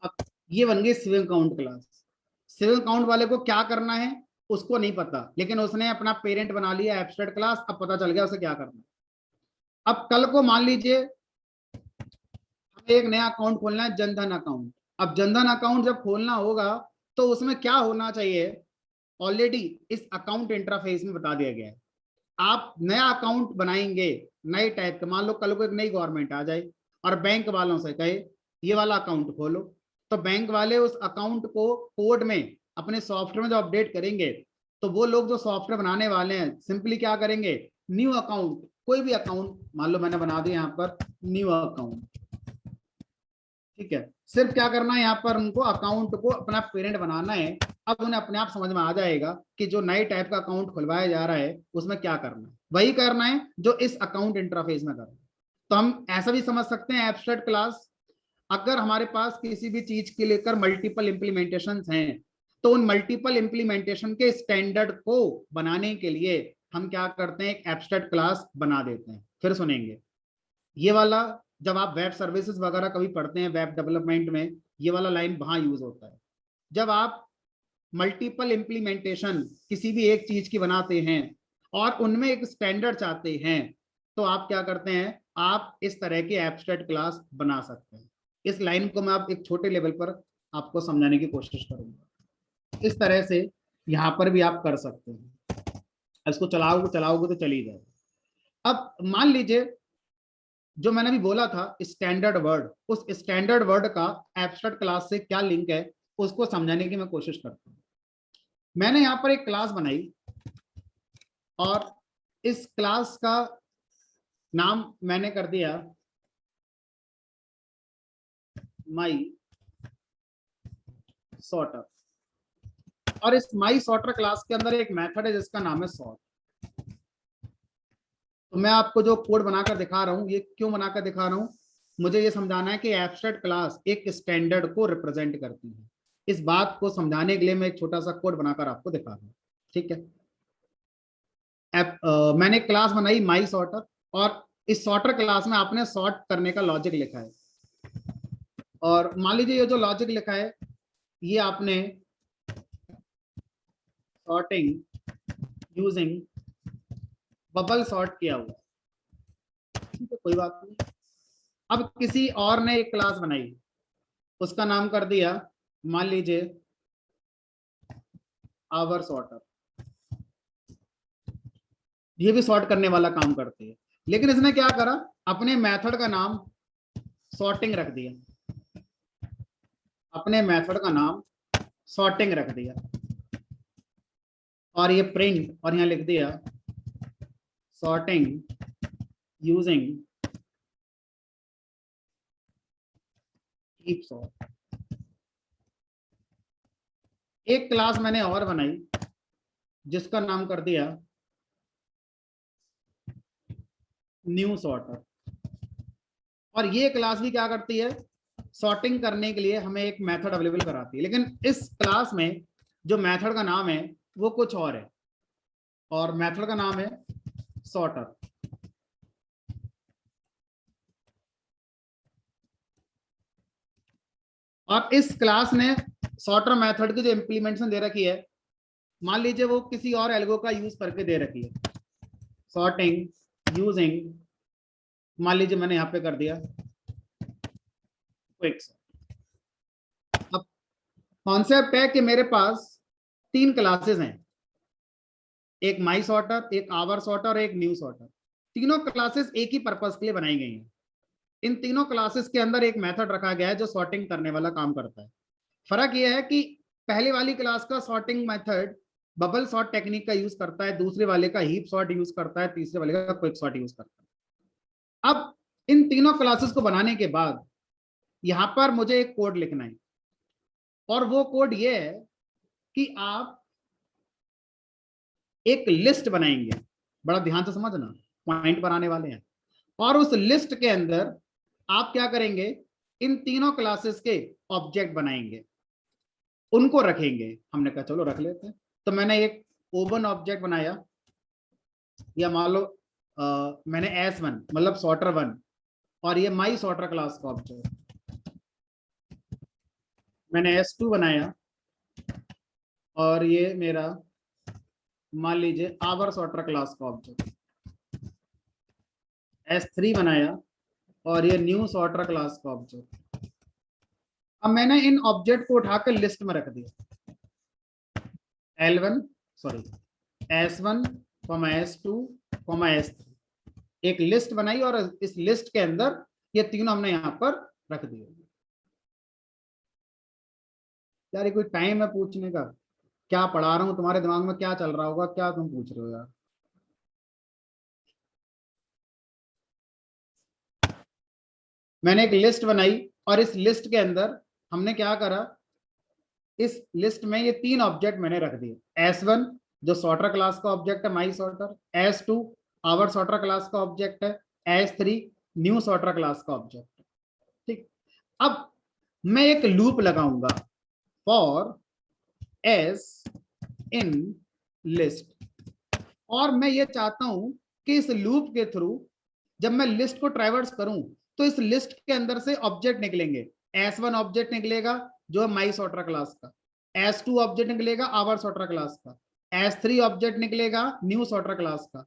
अब ये बन गई saving account class. Saving account वाले को क्या करना है उसको नहीं पता, लेकिन उसने अपना पेरेंट बना लिया एब्स्ट्रैक्ट क्लास। अब पता चल गया उसे क्या करना है। अब कल को मान लीजिए हमें एक नया अकाउंट खोलना है, जनधन अकाउंट। अब जनधन अकाउंट जब खोलना होगा तो उसमें क्या होना चाहिए, ऑलरेडी इस अकाउंट इंटरफेस में बता दिया गया है। आप नया अकाउंट बनाएंगे नए टाइप का, मान लो कल को एक नई गवर्नमेंट आ जाए और बैंक वालों से कहे ये वाला अकाउंट खोलो, तो बैंक वाले उस अकाउंट को कोड में अपने सॉफ्टवेयर में जो अपडेट करेंगे, तो वो लोग जो सॉफ्टवेयर बनाने वाले हैं सिंपली क्या करेंगे, न्यू अकाउंट, कोई भी अकाउंट मान लो मैंने बना दिया यहाँ पर न्यू अकाउंट, ठीक है। सिर्फ क्या करना है, यहाँ पर उनको अकाउंट को अपना पेरेंट बनाना है। अब उन्हें अपने आप समझ में आ जाएगा कि जो नए टाइप का अकाउंट खुलवाया जा रहा है उसमें क्या करना है, वही करना है जो इस अकाउंट इंटरफेस में करना है। तो हम ऐसा भी समझ सकते हैं एब्स्ट्रैक्ट क्लास, अगर हमारे पास किसी भी चीज के लेकर मल्टीपल इंप्लीमेंटेशन हैं तो उन मल्टीपल इंप्लीमेंटेशन के स्टैंडर्ड को बनाने के लिए हम क्या करते हैं, एक एब्स्ट्रैक्ट क्लास बना देते हैं। फिर सुनेंगे, ये वाला जब आप वेब सर्विसेज वगैरह कभी पढ़ते हैं वेब डेवलपमेंट में, ये वाला लाइन वहां यूज होता है। जब आप मल्टीपल इंप्लीमेंटेशन किसी भी एक चीज की बनाते हैं और उनमें एक स्टैंडर्ड चाहते हैं, तो आप क्या करते हैं, आप इस तरह की एब्स्ट्रैक्ट क्लास बना सकते हैं। इस लाइन को मैं आप एक छोटे लेवल पर आपको समझाने की कोशिश करूंगा। इस तरह से यहां पर भी आप कर सकते हैं। इसको चलाओगे चलाओगे तो चली जाए। अब मान लीजिए जो मैंने अभी बोला था स्टैंडर्ड वर्ड, उस स्टैंडर्ड वर्ड का एब्स्ट्रैक्ट क्लास से क्या लिंक है, उसको समझाने की मैं कोशिश करता हूँ। मैंने यहाँ पर एक क्लास बनाई और इस क्लास का नाम मैंने कर दिया माई सॉर्टर, और इस माई सॉर्टर क्लास के अंदर एक मेथड है जिसका नाम है सॉर्ट। तो मैं आपको जो कोड बनाकर दिखा रहा हूं, ये क्यों बनाकर दिखा रहा हूं, मुझे ये समझाना है कि एब्स्ट्रैक्ट क्लास एक स्टैंडर्ड को रिप्रेजेंट करती है। इस बात को समझाने के लिए मैं एक छोटा सा कोड बनाकर आपको दिखा रहा हूं। ठीक है, मैंने एक क्लास बनाई माई सॉर्टर, और इस सॉर्टर क्लास में आपने सॉर्ट करने का लॉजिक लिखा है। और मान लीजिए ये जो लॉजिक लिखा है, ये आपने सॉर्टिंग यूजिंग बबल सॉर्ट किया हुआ। ठीक है, कोई बात नहीं। अब किसी और ने एक क्लास बनाई, उसका नाम कर दिया मान लीजिए आवर सॉर्टर। ये भी सॉर्ट करने वाला काम करती है, लेकिन इसने क्या करा, अपने मेथड का नाम सॉर्टिंग रख दिया। अपने मेथड का नाम सॉर्टिंग रख दिया और ये प्रिंट, और यहां लिख दिया सॉर्टिंग यूजिंग कीप सॉर्ट। एक क्लास मैंने और बनाई जिसका नाम कर दिया न्यू सॉर्टर, और ये क्लास भी क्या करती है, सॉर्टिंग करने के लिए हमें एक मेथड अवेलेबल कराती है। लेकिन इस क्लास में जो मेथड का नाम है वो कुछ और है, और मेथड का नाम है सॉर्टर। और इस क्लास ने सॉर्टर मेथड की जो इंप्लीमेंटेशन दे रखी है, मान लीजिए वो किसी और एल्गो का यूज करके दे रखी है, सॉर्टिंग यूजिंग, मान लीजिए मैंने यहां पे कर दिया क्विक सॉर्ट। अब कॉन्सेप्ट है कि मेरे पास 3 क्लासेस हैं, एक माई सॉर्टर, एक आवर सॉर्टर और एक न्यू सॉर्टर। तीनों क्लासेस एक ही पर्पस के लिए बनाई गई हैं। इन तीनों क्लासेस के अंदर एक मेथड रखा गया है जो सॉर्टिंग करने वाला काम करता है। फर्क यह है कि पहले वाली क्लास का sorting method bubble sort technique का यूज करता है, दूसरे वाले का हीप सॉर्ट यूज करता है, तीसरे वाले का क्विक सॉर्ट यूज करता है। अब इन तीनों क्लासेस को बनाने के बाद यहां पर मुझे एक कोड लिखना है, और वो कोड ये है कि आप एक लिस्ट बनाएंगे। बड़ा ध्यान से समझना, पॉइंट पर आने वाले हैं। और उस लिस्ट के अंदर आप क्या करेंगे, इन तीनों क्लासेस के ऑब्जेक्ट बनाएंगे, उनको रखेंगे। हमने कहा चलो रख लेते हैं। तो मैंने एक ओवन ऑब्जेक्ट बनाया, या मान लो मैंने S1 मतलब सॉर्टर 1, और ये माई सॉर्टर क्लास का ऑब्जेक्ट। मैंने S2 बनाया, और ये मेरा मान लीजिए आवर सॉर्टर क्लास का ऑब्जेक्ट। S3 बनाया, और ये न्यू सॉर्टर क्लास का ऑब्जेक्ट। अब मैंने इन ऑब्जेक्ट को उठाकर लिस्ट में रख दिया, S1, S2, S3, एक लिस्ट बनाई, और इस लिस्ट के अंदर ये तीनों हमने यहां पर रख दिए। यार ये कोई टाइम है पूछने का, क्या पढ़ा रहा हूं, तुम्हारे दिमाग में क्या चल रहा होगा, क्या तुम पूछ रहे हो यार। मैंने एक लिस्ट बनाई, और इस लिस्ट के अंदर हमने क्या करा, इस लिस्ट में ये 3 ऑब्जेक्ट मैंने रख दिए। S1 जो सॉर्टर क्लास का ऑब्जेक्ट है my sorter, S2 our sorter class का ऑब्जेक्ट है, S3 न्यू सॉर्टर क्लास का ऑब्जेक्ट है। ठीक, अब मैं एक लूप लगाऊंगा फॉर S इन लिस्ट, और मैं ये चाहता हूं कि इस लूप के थ्रू जब मैं लिस्ट को ट्रैवर्स करूं तो इस लिस्ट के अंदर से ऑब्जेक्ट निकलेंगे। S1 ऑब्जेक्ट निकलेगा जो है माई सॉर्टर क्लास का, S2 ऑब्जेक्ट निकलेगा आवर सॉर्टर क्लास का, S3 ऑब्जेक्ट निकलेगा न्यू सॉर्टर क्लास का।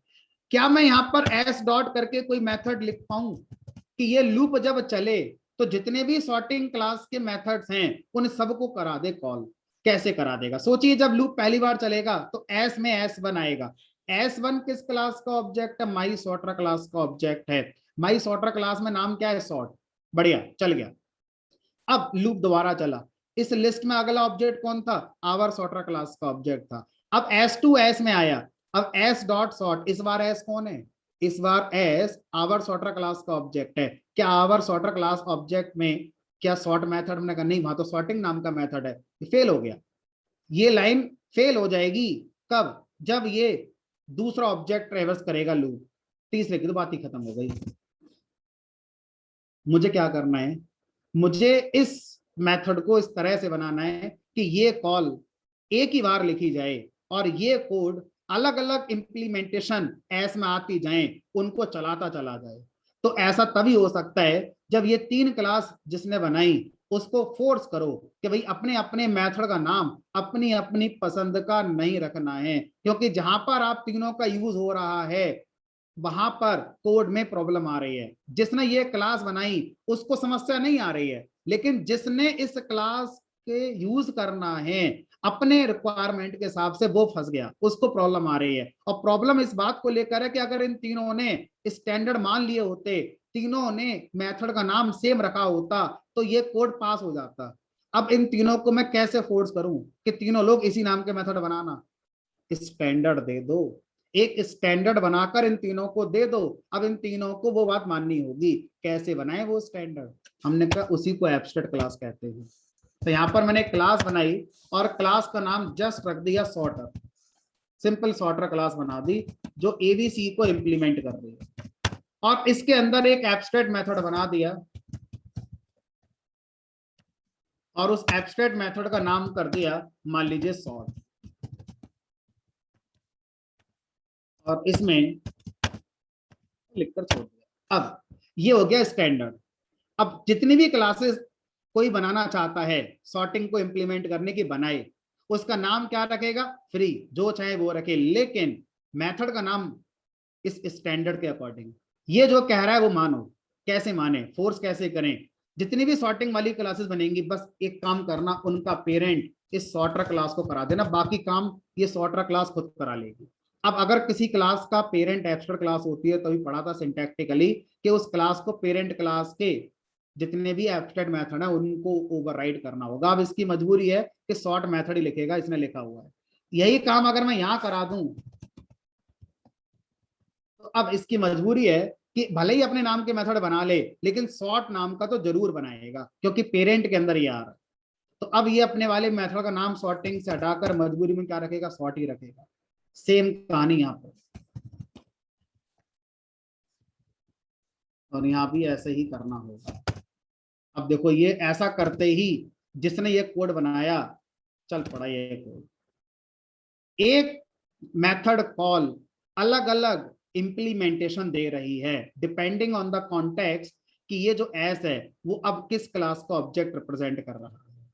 क्या मैं यहां पर S डॉट करके कोई मेथड लिख पाऊं कि ये लूप जब चले तो जितने भी सॉर्टिंग क्लास के मेथड्स हैं उन सबको करा दे कॉल? कैसे करा देगा? सोचिए, जब लूप पहली बार चलेगा तो S में S1 आएगा। S1 किस क्लास का ऑब्जेक्ट है? माई सॉर्टर क्लास का ऑब्जेक्ट है। माई सॉर्टर क्लास में नाम क्या है? सॉर्ट। बढ़िया, चल गया। अब लूप दोबारा चला, इस लिस्ट में अगला ऑब्जेक्ट कौन था? आवर सॉर्टर क्लास का ऑब्जेक्ट था। अब S2 S में आया, अब S डॉट सॉर्ट, इस बार S कौन है? इस बार S आवर सॉर्टर क्लास का ऑब्जेक्ट है। क्या आवर सॉर्टर क्लास ऑब्जेक्ट में क्या सॉर्ट मेथड? हमने कहा नहीं, वहां तो सॉर्टिंग नाम का मेथड है, फेल हो गया। ये लाइन फेल हो जाएगी कब? जब ये दूसरा ऑब्जेक्ट ट्रेवर्स करेगा लूप। तीसरे की तो बात ही खत्म हो गई। मुझे क्या करना है? मुझे इस मेथड को इस तरह से बनाना है कि ये कॉल एक ही बार लिखी जाए और ये कोड अलग अलग इंप्लीमेंटेशन एस में आती जाए, उनको चलाता चला जाए। तो ऐसा तभी हो सकता है जब ये तीन क्लास जिसने बनाई उसको फोर्स करो कि भाई अपने अपने मेथड का नाम अपनी अपनी पसंद का नहीं रखना है, क्योंकि जहां पर आप तीनों का यूज हो रहा है वहां पर कोड में प्रॉब्लम आ रही है। जिसने ये क्लास बनाई उसको समस्या नहीं आ रही है, लेकिन जिसने इस क्लास के यूज करना है अपने रिक्वायरमेंट के हिसाब से वो फंस गया, उसको प्रॉब्लम आ रही है। और प्रॉब्लम इस बात को लेकर है कि अगर इन तीनों ने स्टैंडर्ड मान लिए होते, तीनों ने मेथड का नाम सेम रखा होता, तो ये कोड पास हो जाता। अब इन तीनों को मैं कैसे फोर्स करूं कि तीनों लोग इसी नाम के मेथड बनाना? स्टैंडर्ड दे दो, एक स्टैंडर्ड बनाकर इन तीनों को दे दो। अब इन तीनों को वो बात माननी होगी। कैसे बनाए वो स्टैंडर्ड? हमने कहा उसी को एब्स्ट्रैक्ट क्लास कहते हैं। तो यहां पर मैंने क्लास बनाई और क्लास का नाम जस्ट रख दिया सॉर्टर। सिंपल सॉर्टर क्लास बना दी जो एबीसी को इंप्लीमेंट कर रही है, और इसके अंदर एक एब्स्ट्रैक्ट मेथड बना दिया और उस एब्स्ट्रैक्ट मेथड का नाम कर दिया मान लीजिए सॉर्ट। और इसमें लिखकर छोड़ दिया। अब ये हो गया स्टैंडर्ड। अब जितनी भी क्लासेस कोई बनाना चाहता है सॉर्टिंग को इंप्लीमेंट करने की, बनाए, उसका नाम क्या रखेगा? फ्री, जो चाहे वो रखे, लेकिन मेथड का नाम इस स्टैंडर्ड के अकॉर्डिंग। ये जो कह रहा है वो मानो। कैसे माने, फोर्स कैसे करें? जितनी भी सॉर्टिंग वाली क्लासेस बनेंगी बस एक काम करना, उनका पेरेंट इस सॉर्टर क्लास को करा देना, बाकी काम ये सॉर्टर क्लास खुद करा लेगी। अब अगर किसी क्लास का पेरेंट एब्स्ट्रैक्ट क्लास होती है तो भी पढ़ा था सिंटैक्टिकली कि उस क्लास को पेरेंट क्लास के जितने भी एब्स्ट्रैक्ट मेथड है उनको ओवरराइड करना होगा। अब इसकी मजबूरी है कि सॉर्ट मेथड ही लिखेगा, इसने लिखा हुआ है। यही काम अगर मैं यहां करा दूं तो अब इसकी मजबूरी है कि भले ही अपने नाम के मेथड बना ले लेकिन सॉर्ट नाम का तो जरूर बनाएगा, क्योंकि पेरेंट के अंदर ये आ रहा है। तो अब ये अपने वाले मेथड का नाम सॉर्टिंग से हटाकर मजबूरी में क्या रखेगा? सॉर्ट ही रखेगा। सेम कहानी यहाँ पर, और यहाँ भी ऐसे ही करना होगा। अब देखो ये ऐसा करते ही जिसने ये कोड बनाया चल पड़ा ये कोड। एक मेथड कॉल अलग अलग इंप्लीमेंटेशन दे रही है डिपेंडिंग ऑन द कॉन्टेक्स्ट कि ये जो एस है वो अब किस क्लास का ऑब्जेक्ट रिप्रेजेंट कर रहा है।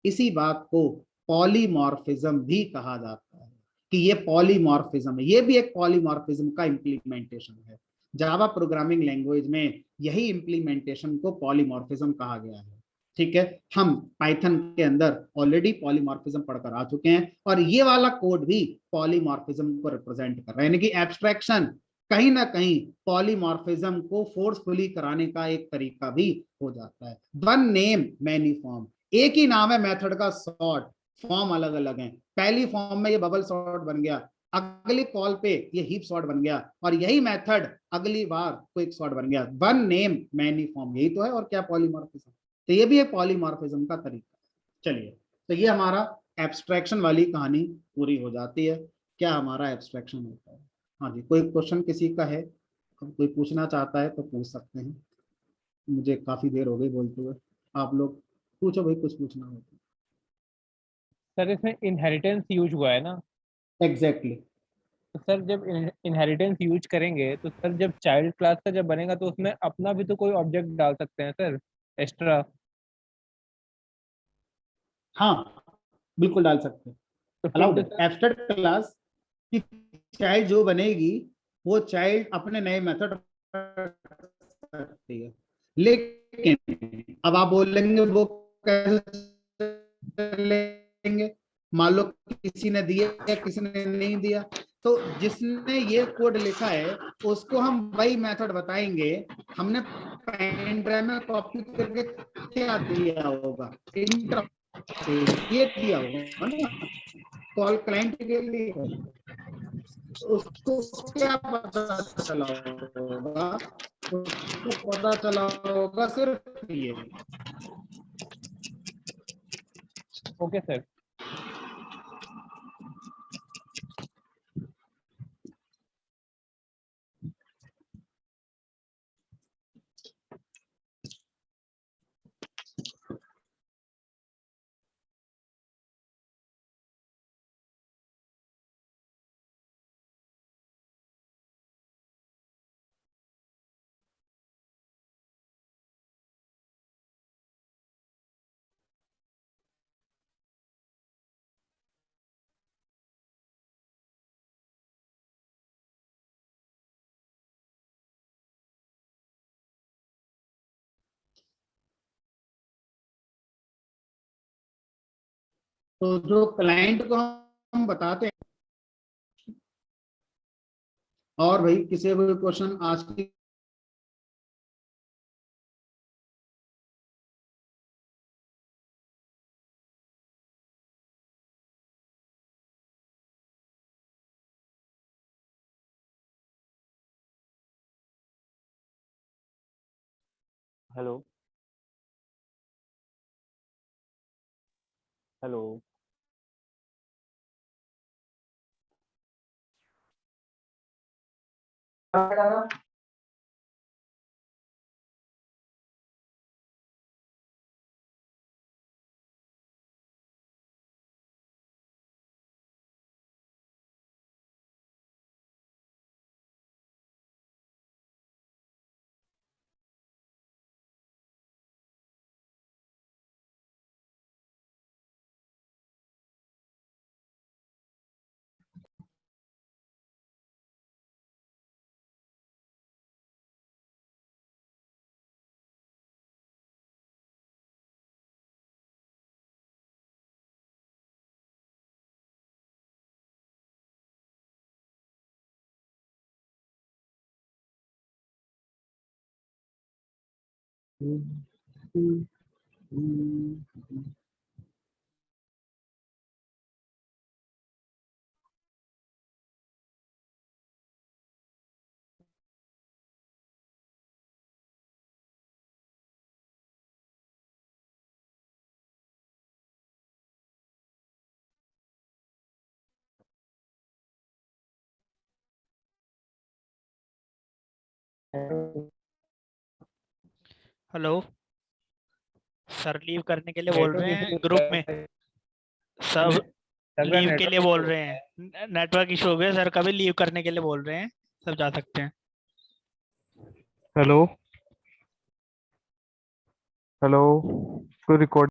इसी बात को पॉलीमॉर्फिज्म भी कहा जाता है कि ये पॉलीमॉर्फिज्म है। ये भी एक पॉलीमॉर्फिज्म का इंप्लीमेंटेशन है। जावा प्रोग्रामिंग लैंग्वेज में यही इंप्लीमेंटेशन को पॉलीमॉर्फिज्म कहा गया है। ठीक है, हम पाइथन के अंदर ऑलरेडी पॉलीमॉर्फिज्म पढ़कर आ चुके हैं और ये वाला कोड भी पॉलीमॉर्फिज्म को रिप्रेजेंट कर रहा है, यानी कि एब्स्ट्रैक्शन कहीं ना कहीं पॉलीमॉर्फिज्म को फोर्सफुली कराने का एक तरीका भी हो जाता है। वन नेम मैनी फॉर्म, एक ही नाम है मेथड का सॉर्ट, फॉर्म अलग अलग हैं। पहली फॉर्म में ये बबल सॉर्ट बन गया, अगली कॉल पे ये हीप सॉर्ट बन गया, और यही मेथड अगली बार क्विक सॉर्ट बन गया। वन नेम मैनी फॉर्म, यही तो है और क्या पॉलीमॉर्फिज्म। तो ये भी एक पॉलीमॉर्फिज्म का तरीका। चलिए, तो ये हमारा एब्स्ट्रैक्शन वाली कहानी पूरी हो जाती है। क्या हमारा एब्स्ट्रैक्शन होता है? हाँ जी, कोई क्वेश्चन किसी का है? कोई पूछना चाहता है तो पूछ सकते हैं। मुझे काफी देर हो गई बोलते हुए। आप लोग पूछो भाई, कुछ पूछना हो तो। सर इसमें इनहेरिटेंस यूज हुआ है ना? एग्जैक्टली, तो सर जब इनहेरिटेंस यूज करेंगे तो सर जब चाइल्ड क्लास का जब बनेगा तो उसमें अपना भी तो कोई ऑब्जेक्ट डाल सकते हैं सर एक्स्ट्रा। हाँ, बिल्कुल डाल सकते हैं, तो फिर अलाउड तो है। सर एब्स्ट्रैक्ट क्लास की चाइल्ड जो बनेगी वो चाइल्ड अपने नए मेथड सकती है, लेकिन अब आप बोलेंगे वो कैसे चलेंगे, मान लो किसी ने दिया किसी ने नहीं दिया, तो जिसने ये कोड लिखा है उसको हम वही मेथड बताएंगे। हमने पेन ड्राइव में कॉपी करके क्या दिया होगा, इंटरफेस ये दिया होगा ना, कॉल क्लाइंट के लिए है। उसको क्या पता चला होगा, उसको पता चला होगा सिर्फ ये। Okay sir. तो जो क्लाइंट को हम बताते हैं, और भाई किसी को क्वेश्चन आज की। Hello hello. Hello sir, leave करने के लिए बोल नेटवर्क रहे इशू हैं ग्रुप में। सब लग रहा है लीव के लिए नेटवर्क बोल इशू रहे हैं, नेटवर्क इशू हो गया सर, कभी लीव करने के लिए बोल रहे हैं। सब जा सकते हैं। हेलो हेलो, कोई रिकॉर्ड